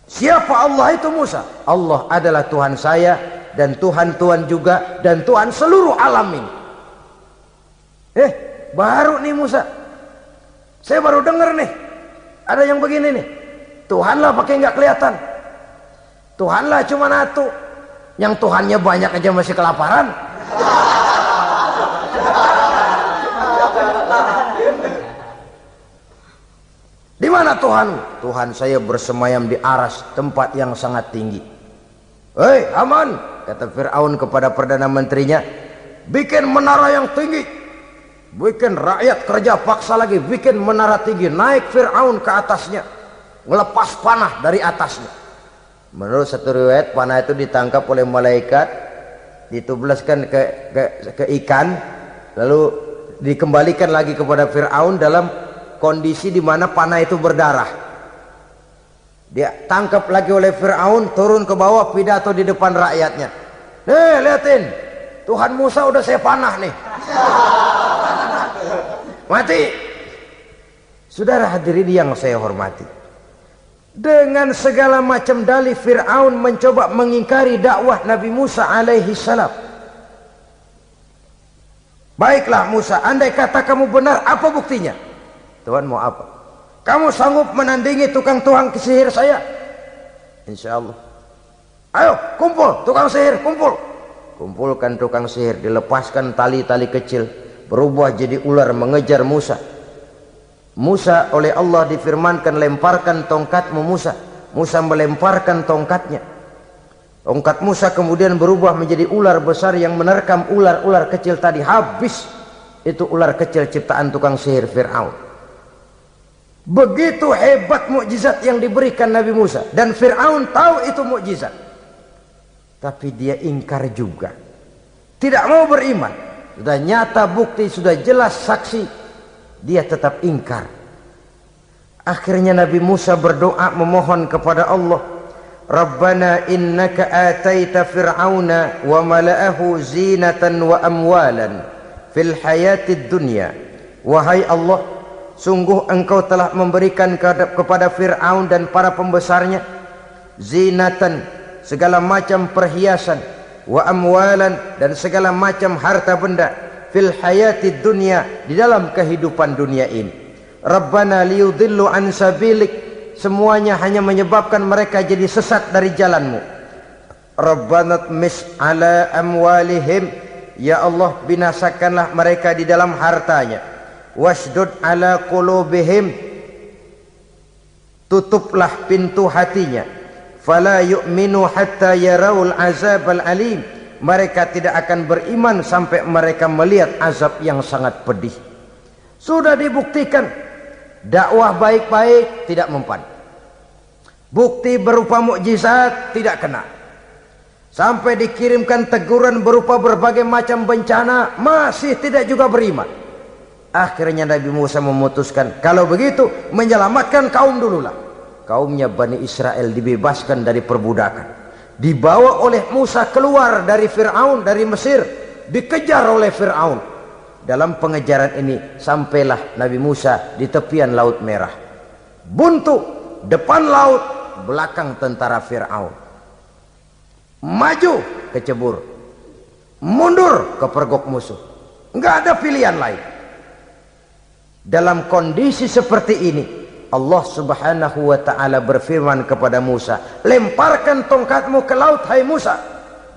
Siapa Allah itu Musa? Allah adalah Tuhan saya dan Tuhan juga dan Tuhan seluruh alam ini. Baru nih Musa, saya baru dengar nih ada yang begini nih. Tuhanlah pakai nggak kelihatan, Tuhanlah cuma satu, yang Tuhannya banyak aja masih kelaparan. Di mana Tuhan? Tuhan saya bersemayam di aras, tempat yang sangat tinggi. Hei Haman, kata Fir'aun kepada perdana menterinya, bikin menara yang tinggi. Bikin rakyat kerja paksa lagi, bikin menara tinggi, naik Fir'aun ke atasnya, ngelepas panah dari atasnya. Menurut satu riwayat, panah itu ditangkap oleh malaikat, ditublaskan ke ikan, lalu dikembalikan lagi kepada Fir'aun dalam kondisi di mana panah itu berdarah. Dia tangkap lagi oleh Fir'aun, turun ke bawah, pidato di depan rakyatnya. Nih liatin, Tuhan Musa udah saya panah nih. Mati. Saudara hadirin yang saya hormati, dengan segala macam dalih Fir'aun mencoba mengingkari dakwah Nabi Musa alaihi salam. Baiklah Musa, andai kata kamu benar, apa buktinya? Tuhan mau apa? Kamu sanggup menandingi tukang sihir saya? Insya Allah. Ayo kumpul tukang sihir, kumpul. Kumpulkan tukang sihir, dilepaskan tali-tali kecil, berubah jadi ular mengejar Musa. Musa oleh Allah difirmankan, lemparkan tongkatmu Musa. Musa melemparkan tongkatnya. Tongkat Musa kemudian berubah menjadi ular besar yang menerkam ular-ular kecil tadi. Habis itu ular kecil ciptaan tukang sihir Fir'aun. Begitu hebat mukjizat yang diberikan Nabi Musa, dan Fir'aun tahu itu mukjizat. Tapi dia ingkar juga, tidak mau beriman. Sudah nyata bukti, sudah jelas saksi, dia tetap ingkar. Akhirnya Nabi Musa berdoa memohon kepada Allah, Rabbana innaka ataita fir'auna wa mala'ahu zinatan wa amwalan fil hayatid dunya. Wahai Allah, sungguh engkau telah memberikan kepada Fir'aun dan para pembesarnya zinatan, segala macam perhiasan, wa amwalan, dan segala macam harta benda, fil hayatid dunya, di dalam kehidupan dunia ini. Rabbana liyudillu an sabilik, semuanya hanya menyebabkan mereka jadi sesat dari jalanmu. Rabbana tmis ala amwalihim, ya Allah binasakanlah mereka di dalam hartanya. Wasdud ala qulubihim, tutuplah pintu hatinya. Fala yu'minu hatta yaraul azab al-alim, mereka tidak akan beriman sampai mereka melihat azab yang sangat pedih. Sudah dibuktikan dakwah baik-baik tidak mempan, bukti berupa mukjizat tidak kena, sampai dikirimkan teguran berupa berbagai macam bencana masih tidak juga beriman. Akhirnya Nabi Musa memutuskan, kalau begitu menyelamatkan kaum dululah. Kaumnya Bani Israel dibebaskan dari perbudakan, dibawa oleh Musa keluar dari Fir'aun, dari Mesir, dikejar oleh Fir'aun. Dalam pengejaran ini sampailah Nabi Musa di tepian Laut Merah. Buntu, depan laut, belakang tentara Fir'aun. Maju kecebur, mundur kepergok musuh, nggak ada pilihan lain. Dalam kondisi seperti ini, Allah subhanahu wa ta'ala berfirman kepada Musa, lemparkan tongkatmu ke laut, hai Musa.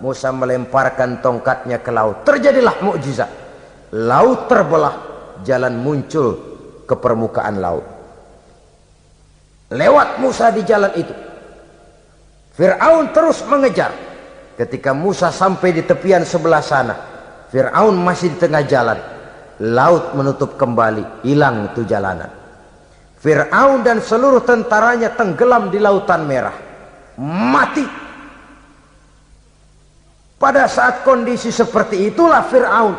Musa melemparkan tongkatnya ke laut. Terjadilah mukjizat. Laut terbelah, jalan muncul ke permukaan laut. Lewat Musa di jalan itu. Fir'aun terus mengejar. Ketika Musa sampai di tepian sebelah sana, Fir'aun masih di tengah jalan. Laut menutup kembali, hilang itu jalanan. Fir'aun dan seluruh tentaranya tenggelam di Lautan Merah. Mati. Pada saat kondisi seperti itulah Fir'aun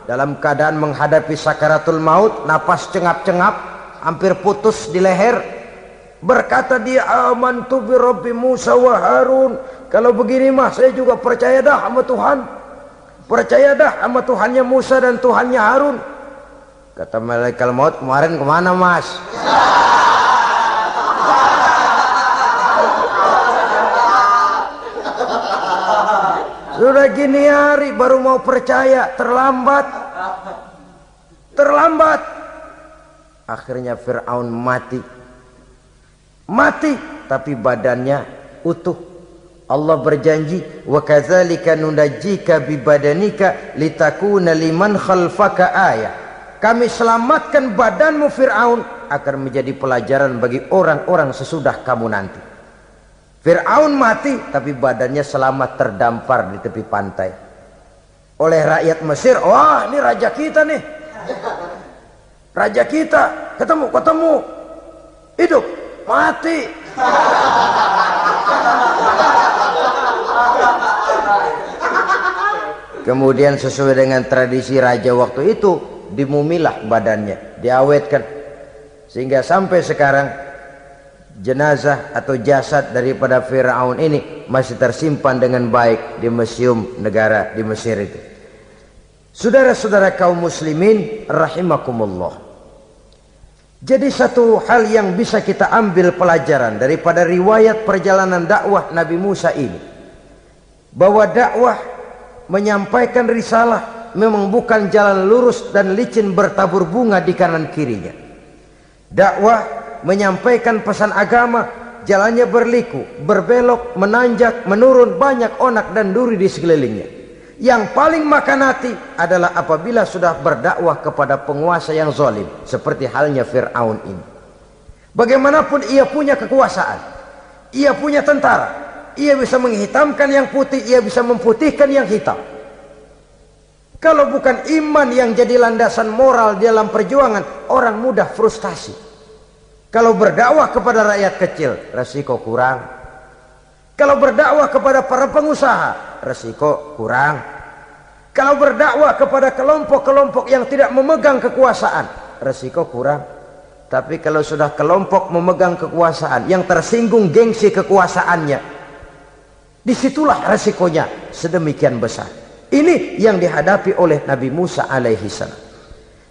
dalam keadaan menghadapi sakaratul maut, napas cengap-cengap, hampir putus di leher, berkata dia, amantu bi Rabbi Musa wa Harun. Kalau begini mah saya juga percaya dah sama Tuhan. Percaya dah sama Tuhannya Musa dan Tuhannya Harun. Kata malaikat maut, kemarin kemana mas? Sudah gini hari baru mau percaya, terlambat. Terlambat. Akhirnya Fir'aun mati. Mati, tapi badannya utuh. Allah berjanji, wa kadzalika nunajjika bi badanika litakuna liman khalfaka ayah. Kami selamatkan badanmu Fir'aun agar menjadi pelajaran bagi orang-orang sesudah kamu nanti. Fir'aun mati, tapi badannya selamat terdampar di tepi pantai. Oleh rakyat Mesir, wah ini raja kita nih. Raja kita, ketemu. Hidup, mati. Kemudian sesuai dengan tradisi raja waktu itu, dimumilah badannya, diawetkan. Sehingga sampai sekarang jenazah atau jasad daripada Fir'aun ini masih tersimpan dengan baik di museum negara di Mesir itu. Saudara-saudara kaum muslimin rahimakumullah. Jadi satu hal yang bisa kita ambil pelajaran daripada riwayat perjalanan dakwah Nabi Musa ini, bahwa dakwah menyampaikan risalah memang bukan jalan lurus dan licin bertabur bunga di kanan kirinya. Dakwah menyampaikan pesan agama, jalannya berliku, berbelok, menanjak, menurun, banyak onak dan duri di sekelilingnya. Yang paling makan hati adalah apabila sudah berdakwah kepada penguasa yang zalim, seperti halnya Fir'aun ini. Bagaimanapun ia punya kekuasaan, ia punya tentara, ia bisa menghitamkan yang putih, ia bisa memutihkan yang hitam. Kalau bukan iman yang jadi landasan moral dalam perjuangan, orang mudah frustasi. Kalau berdakwah kepada rakyat kecil, resiko kurang. Kalau berdakwah kepada para pengusaha, resiko kurang. Kalau berdakwah kepada kelompok-kelompok yang tidak memegang kekuasaan, resiko kurang. Tapi kalau sudah kelompok memegang kekuasaan, yang tersinggung gengsi kekuasaannya, disitulah resikonya sedemikian besar. Ini yang dihadapi oleh Nabi Musa alaihi salam.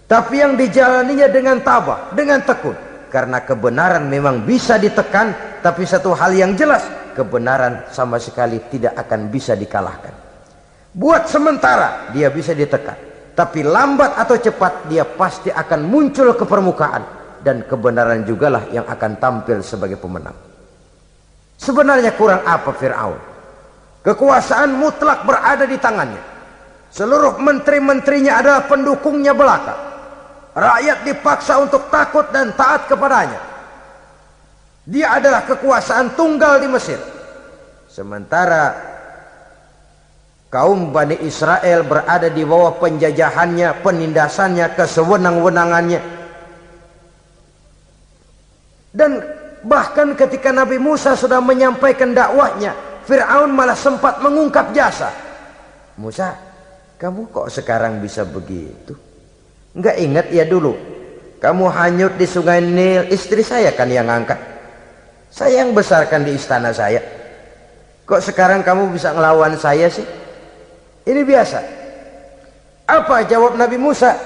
Tapi yang dijalaninya dengan tabah, dengan tekun. Karena kebenaran memang bisa ditekan, tapi satu hal yang jelas, kebenaran sama sekali tidak akan bisa dikalahkan. Buat sementara dia bisa ditekan, tapi lambat atau cepat dia pasti akan muncul ke permukaan, dan kebenaran jugalah yang akan tampil sebagai pemenang. Sebenarnya kurang apa Fir'aun? Kekuasaan mutlak berada di tangannya. Seluruh menteri-menterinya adalah pendukungnya belaka. Rakyat dipaksa untuk takut dan taat kepadanya. Dia adalah kekuasaan tunggal di Mesir. Sementara kaum Bani Israel berada di bawah penjajahannya, penindasannya, kesewenang-wenangannya. Dan bahkan ketika Nabi Musa sudah menyampaikan dakwahnya, Fir'aun malah sempat mengungkap jasa. Musa, kamu kok sekarang bisa begitu? Enggak ingat ya dulu kamu hanyut di sungai Nil, istri saya kan yang angkat, saya yang besarkan di istana saya. Kok sekarang kamu bisa ngelawan saya sih? Ini biasa. Apa jawab Nabi Musa?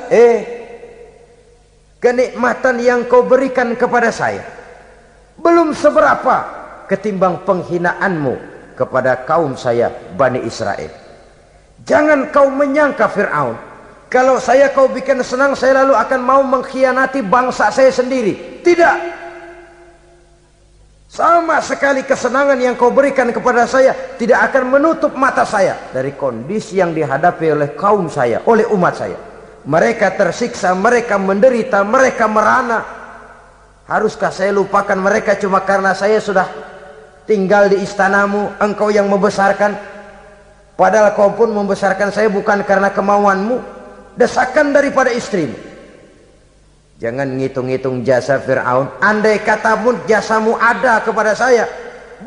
Kenikmatan yang kau berikan kepada saya belum seberapa ketimbang penghinaanmu kepada kaum saya Bani Israel. Jangan kau menyangka Fir'aun, kalau saya kau bikin senang, saya lalu akan mau mengkhianati bangsa saya sendiri. Tidak. Sama sekali kesenangan yang kau berikan kepada saya tidak akan menutup mata saya dari kondisi yang dihadapi oleh kaum saya, oleh umat saya. Mereka tersiksa, mereka menderita, mereka merana. Haruskah saya lupakan mereka cuma karena saya sudah tinggal di istanamu, engkau yang membesarkan? Padahal kau pun membesarkan saya bukan karena kemauanmu. Desakan daripada istrimu. Jangan ngitung-ngitung jasa Fir'aun. Andai katamu jasamu ada kepada saya,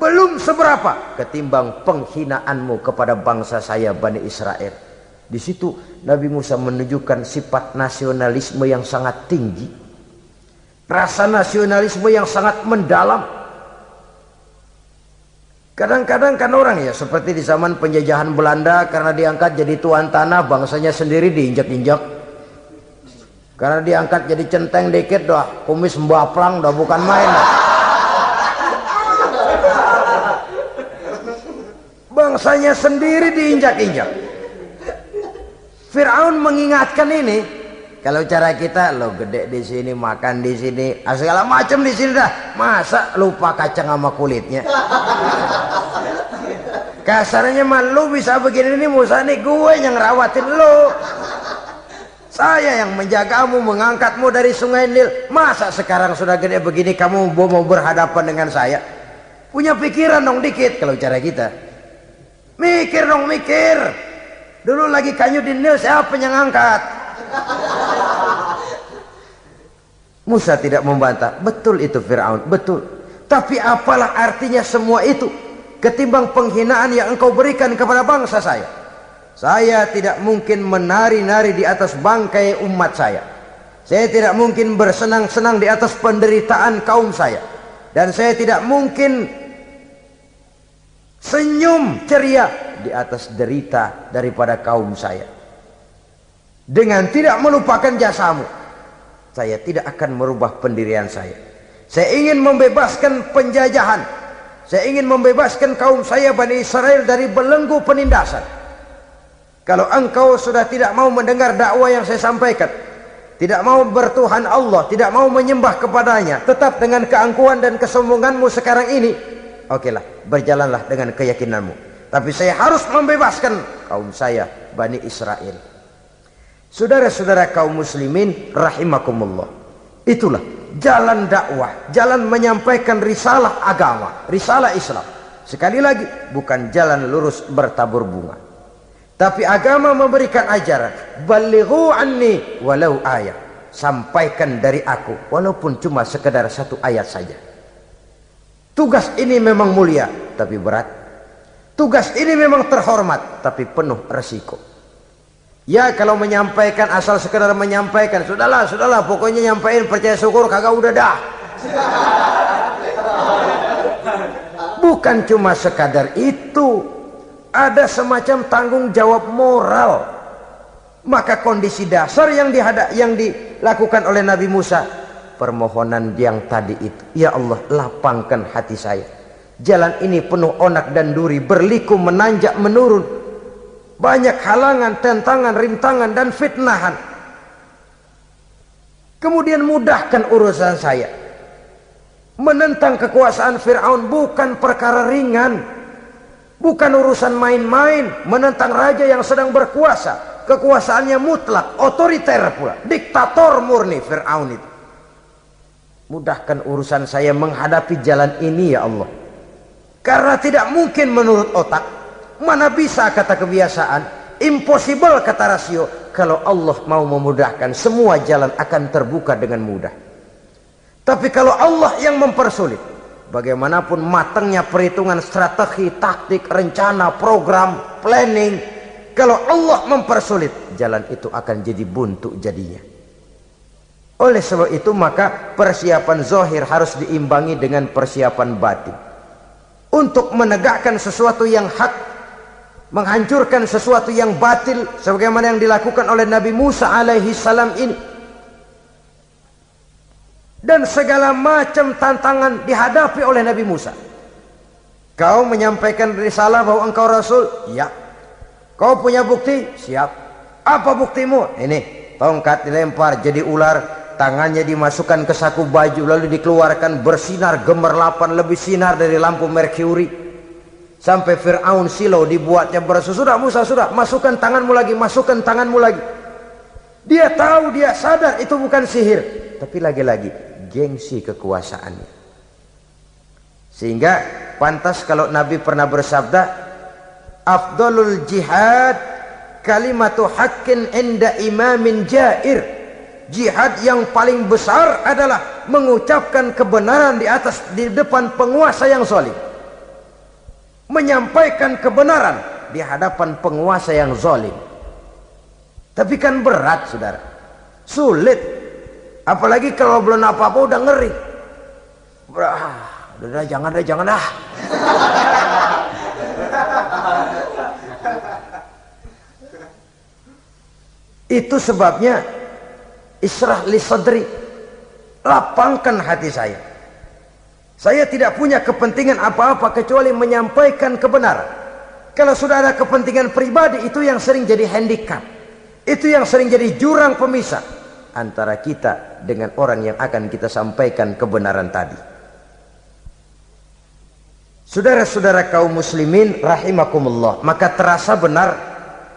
belum seberapa ketimbang penghinaanmu kepada bangsa saya Bani Israel. Di situ Nabi Musa menunjukkan sifat nasionalisme yang sangat tinggi, rasa nasionalisme yang sangat mendalam. Kadang-kadang kan orang ya seperti di zaman penjajahan Belanda, karena diangkat jadi tuan tanah, bangsanya sendiri diinjak-injak. Karena diangkat jadi centeng dikit dah, kumis mbaplang dah, bukan main. Bangsanya sendiri diinjak-injak. Fir'aun mengingatkan ini. Kalau cara kita, lo gede di sini, makan di sini, segala macam di sini dah. Masa lupa kacang sama kulitnya? Kasarnya mah lu bisa begini nih Musa nih, gue yang rawatin lo. Saya yang menjagamu, mengangkatmu dari sungai Nil. Masa sekarang sudah gede begini kamu mau berhadapan dengan saya? Punya pikiran dong dikit kalau cara kita. Mikir dong, mikir. Dulu lagi kanyu di Nil, siapa yang angkat? Musa tidak membantah. Betul itu Fir'aun, betul. Tapi apalah artinya semua itu ketimbang penghinaan yang engkau berikan kepada bangsa saya? Saya tidak mungkin menari-nari di atas bangkai umat saya. Saya tidak mungkin bersenang-senang di atas penderitaan kaum saya. Dan saya tidak mungkin senyum ceria di atas derita daripada kaum saya. Dengan tidak melupakan jasamu, saya tidak akan merubah pendirian saya. Saya ingin membebaskan penjajahan. Saya ingin membebaskan kaum saya Bani Israel dari belenggu penindasan. Kalau engkau sudah tidak mau mendengar dakwah yang saya sampaikan, tidak mau bertuhan Allah, tidak mau menyembah kepadanya, tetap dengan keangkuhan dan kesombonganmu sekarang ini, okelah, berjalanlah dengan keyakinanmu. Tapi saya harus membebaskan kaum saya Bani Israel. Saudara-saudara kaum muslimin rahimakumullah, itulah jalan dakwah, jalan menyampaikan risalah agama, risalah Islam. Sekali lagi, bukan jalan lurus bertabur bunga, tapi agama memberikan ajaran, balighu anni walau ayat, sampaikan dari aku walaupun cuma sekedar satu ayat saja. Tugas ini memang mulia tapi berat. Tugas ini memang terhormat tapi penuh resiko. Ya kalau menyampaikan asal sekedar menyampaikan, sudahlah, pokoknya nyampein, percaya syukur kagak, udah dah. Bukan cuma sekadar itu, ada semacam tanggung jawab moral. Maka kondisi dasar yang dilakukan oleh Nabi Musa, permohonan yang tadi itu, ya Allah lapangkan hati saya. Jalan ini penuh onak dan duri, berliku, menanjak, menurun. Banyak halangan, tentangan, rintangan, dan fitnahan. Kemudian mudahkan urusan saya. Menentang kekuasaan Fir'aun bukan perkara ringan. Bukan urusan main-main. Menentang raja yang sedang berkuasa. Kekuasaannya mutlak, otoriter pula. Diktator murni Fir'aun itu. Mudahkan urusan saya menghadapi jalan ini ya Allah. Karena tidak mungkin menurut otak. Mana bisa kata kebiasaan, impossible kata rasio. Kalau Allah mau memudahkan, semua jalan akan terbuka dengan mudah. Tapi kalau Allah yang mempersulit, bagaimanapun matangnya perhitungan strategi, taktik, rencana, program, planning, kalau Allah mempersulit, jalan itu akan jadi buntu jadinya. Oleh sebab itu maka persiapan zahir harus diimbangi dengan persiapan batin. Untuk menegakkan sesuatu yang hak, menghancurkan sesuatu yang batil, sebagaimana yang dilakukan oleh Nabi Musa alaihi salam ini. Dan segala macam tantangan dihadapi oleh Nabi Musa. Kau menyampaikan risalah bahwa engkau Rasul? Ya. Kau punya bukti? Siap. Apa buktimu? Ini, tongkat dilempar jadi ular, tangannya dimasukkan ke saku baju, lalu dikeluarkan bersinar gemerlapan, lebih sinar dari lampu merkuri. Sampai Fir'aun silau dibuatnya berasa. Sudah Musa, sudah, masukkan tanganmu lagi, masukkan tanganmu lagi. Dia tahu, dia sadar itu bukan sihir, tapi lagi-lagi gengsi kekuasaannya. Sehingga pantas kalau Nabi pernah bersabda, afdalul jihad kalimatu haqqin inda imamin jair. Jihad yang paling besar adalah mengucapkan kebenaran di depan penguasa yang zalim. Menyampaikan kebenaran di hadapan penguasa yang zalim. Tapi kan berat, saudara. Sulit. Apalagi kalau belum apa-apa udah ngeri. Udah jangan dah. Itu sebabnya Ishrah li sadri, lapangkan hati saya. Saya tidak punya kepentingan apa-apa kecuali menyampaikan kebenaran. Kalau sudah ada kepentingan pribadi, itu yang sering jadi handicap. Itu yang sering jadi jurang pemisah antara kita dengan orang yang akan kita sampaikan kebenaran tadi. Saudara-saudara kaum muslimin rahimakumullah, maka terasa benar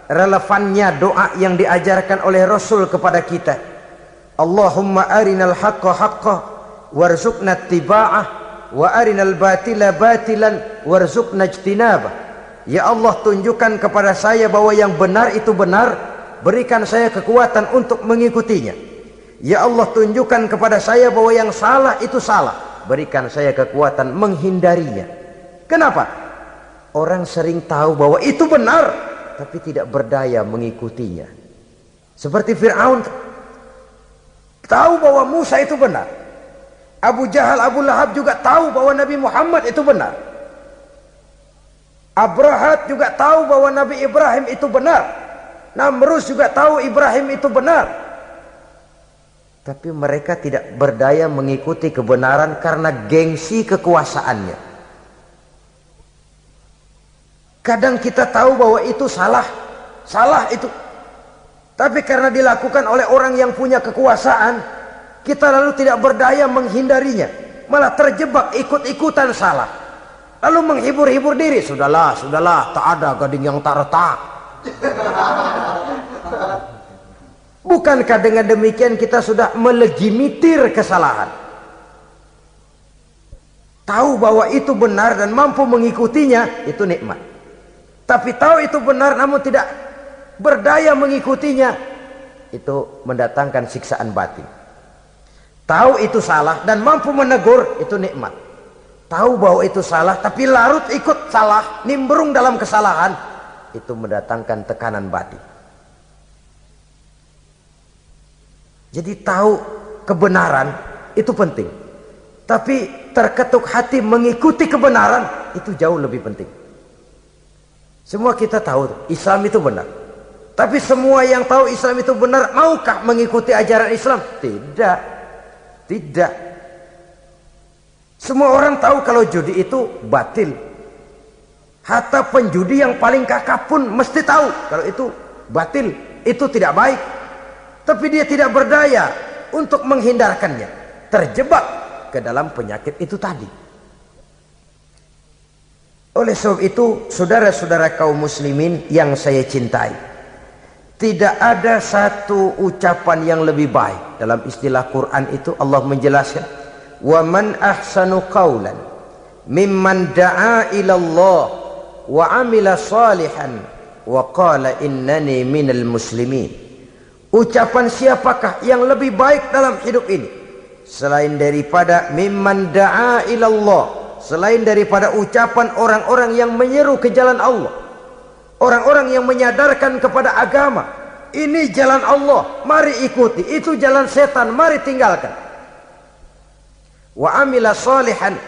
relevannya doa yang diajarkan oleh Rasul kepada kita. Allahumma arinal haqqa haqqa warzuqna ittiba'ah wa arinal batila batilan warzuqna ijtinabah. Ya Allah, tunjukkan kepada saya bahwa yang benar itu benar, berikan saya kekuatan untuk mengikutinya. Ya Allah, tunjukkan kepada saya bahwa yang salah itu salah, berikan saya kekuatan menghindarinya. Kenapa? Orang sering tahu bahwa itu benar, tapi tidak berdaya mengikutinya. Seperti Fir'aun tahu bahwa Musa itu benar. Abu Jahal, Abu Lahab juga tahu bahwa Nabi Muhammad itu benar. Abrahat juga tahu bahwa Nabi Ibrahim itu benar. Namrus juga tahu Ibrahim itu benar. Tapi mereka tidak berdaya mengikuti kebenaran karena gengsi kekuasaannya. Kadang kita tahu bahwa itu salah itu. Tapi karena dilakukan oleh orang yang punya kekuasaan, kita lalu tidak berdaya menghindarinya, malah terjebak ikut-ikutan salah, lalu menghibur-hibur diri. Sudahlah, tak ada gading yang tak retak. Bukankah dengan demikian kita sudah melegimitir kesalahan? Tahu bahwa itu benar dan mampu mengikutinya, itu nikmat. Tapi tahu itu benar namun tidak berdaya mengikutinya, itu mendatangkan siksaan batin. Tahu itu salah dan mampu menegur, itu nikmat. Tahu bahwa itu salah tapi larut ikut salah, nimbrung dalam kesalahan, itu mendatangkan tekanan batin. Jadi tahu kebenaran itu penting, tapi terketuk hati mengikuti kebenaran itu jauh lebih penting. Semua kita tahu Islam itu benar, tapi semua yang tahu Islam itu benar maukah mengikuti ajaran Islam? Tidak. Semua orang tahu kalau judi itu batil. Hatta penjudi yang paling kakap pun mesti tahu kalau itu batil, itu tidak baik. Tapi dia tidak berdaya untuk menghindarkannya, terjebak ke dalam penyakit itu tadi. Oleh sebab itu, saudara-saudara kaum muslimin yang saya cintai, tidak ada satu ucapan yang lebih baik. Dalam istilah Quran itu Allah menjelaskan, wa man ahsanu qawlan mimman da'a ila Allah wa amila salihan wa qala innani minal muslimin. Ucapan siapakah yang lebih baik dalam hidup ini selain daripada mimman da'a ila Allah, selain daripada ucapan orang-orang yang menyeru ke jalan Allah, orang-orang yang menyadarkan kepada agama. Ini jalan Allah, mari ikuti. Itu jalan setan, mari tinggalkan. Wa amila salihan,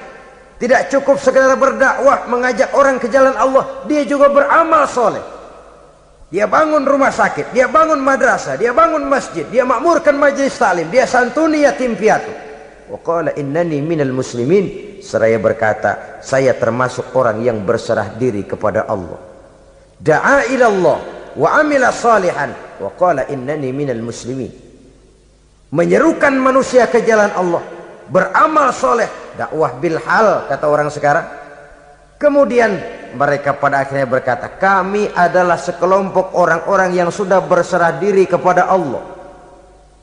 tidak cukup sekedar berdakwah mengajak orang ke jalan Allah, dia juga beramal soleh. Dia bangun rumah sakit, dia bangun madrasah, dia bangun masjid, dia makmurkan majelis taklim, dia santuni yatim piatu. Wa qala innani minal muslimin, seraya berkata, saya termasuk orang yang berserah diri kepada Allah. Da'a ila Allah wa amila salihan wa qala innani minal muslimin. Menyerukan manusia ke jalan Allah, beramal soleh, dakwah bil hal kata orang sekarang. Kemudian mereka pada akhirnya berkata, kami adalah sekelompok orang-orang yang sudah berserah diri kepada Allah.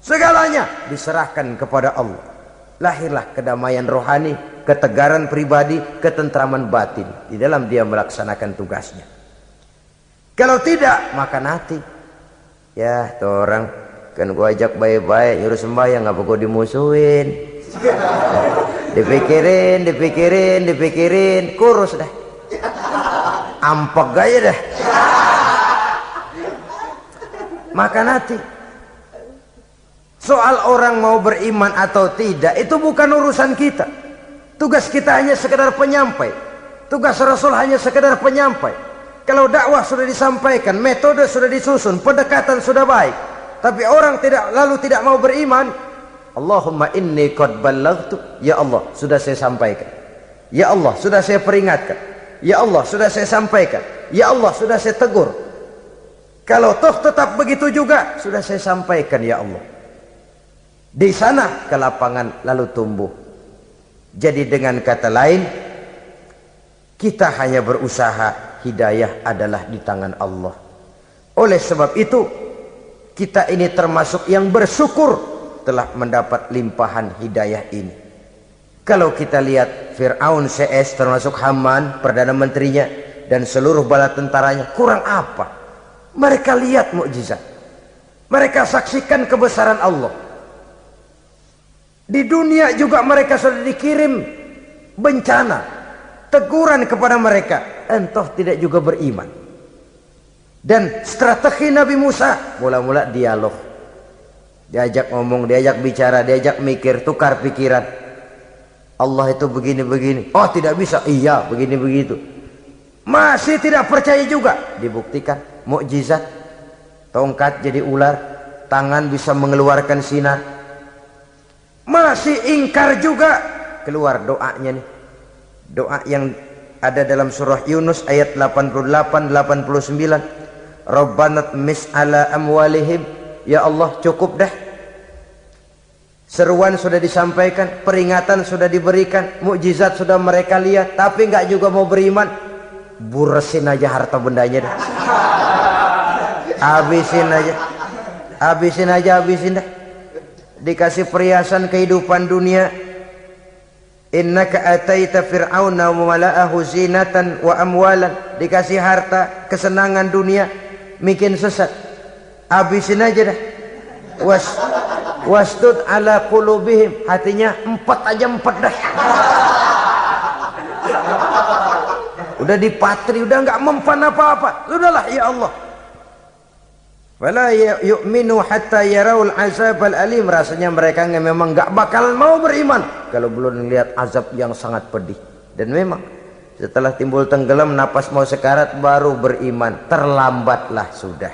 Segalanya diserahkan kepada Allah. Lahirlah kedamaian rohani, ketegaran pribadi, ketentraman batin di dalam dia melaksanakan tugasnya. Kalau tidak, maka nanti ya tuh orang kan gua ajak baik-baik nyuruh sembahyang, ngapa gua dimusuhin? dipikirin, kurus dah. Ampek gaya dah. Maka nanti soal orang mau beriman atau tidak itu bukan urusan kita. Tugas kita hanya sekedar penyampai. Tugas Rasul hanya sekedar penyampai. Kalau dakwah sudah disampaikan, metode sudah disusun, pendekatan sudah baik, tapi orang tidak mau beriman, Allahumma inni qad ballaghtu, ya Allah sudah saya sampaikan, ya Allah sudah saya peringatkan, ya Allah sudah saya sampaikan, ya Allah sudah saya tegur. Kalau toh tetap begitu juga, sudah saya sampaikan ya Allah. Di sana kelapangan lalu tumbuh. Jadi dengan kata lain, kita hanya berusaha, hidayah adalah di tangan Allah. Oleh sebab itu, kita ini termasuk yang bersyukur telah mendapat limpahan hidayah ini. Kalau kita lihat Fir'aun CS termasuk Haman, Perdana Menterinya, dan seluruh bala tentaranya, kurang apa? Mereka lihat mukjizat. Mereka saksikan kebesaran Allah. Di dunia juga mereka sudah dikirim bencana, teguran kepada mereka, entah tidak juga beriman. Dan strategi Nabi Musa mula-mula dialog, diajak ngomong, diajak bicara, diajak mikir, tukar pikiran. Allah itu begini-begini, oh tidak bisa, iya begini begitu. Masih tidak percaya juga, dibuktikan mukjizat, tongkat jadi ular, tangan bisa mengeluarkan sinar. Masih ingkar juga, keluar doanya nih, doa yang ada dalam surah Yunus ayat 88-89. Rabbana tmis ala amwalihim, ya Allah cukup dah. Seruan sudah disampaikan, peringatan sudah diberikan, mukjizat sudah mereka lihat, tapi nggak juga mau beriman. Buresin aja harta bendanya dah. Habisin dah. Dikasih perhiasan kehidupan dunia. Innaka ataita fir'auna wa mala'ahu zinatan wa amwalan. Dikasih harta, kesenangan dunia, bikin sesat. Habisin aja dah. Wastud ala qulubihim, hatinya empat dah. Udah dipatri, udah nggak mempan apa-apa. Sudahlah ya Allah. Wala yu'minu hatta yaraul azabal alim. Rasanya mereka memang nggak bakal mau beriman kalau belum melihat azab yang sangat pedih. Dan memang setelah timbul tenggelam, napas mau sekarat, baru beriman. Terlambatlah sudah.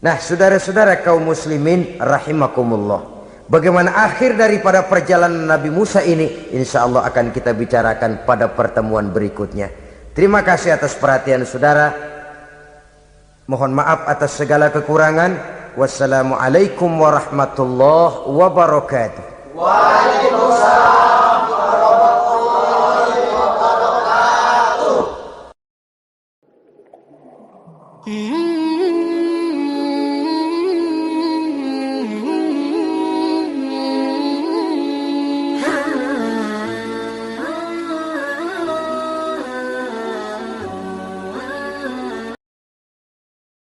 Nah, saudara-saudara kaum muslimin rahimakumullah, bagaimana akhir daripada perjalanan Nabi Musa ini, insya Allah akan kita bicarakan pada pertemuan berikutnya. Terima kasih atas perhatian saudara. Mohon maaf atas segala kekurangan. Wassalamualaikum warahmatullahi wabarakatuh. Waalaikumsalam.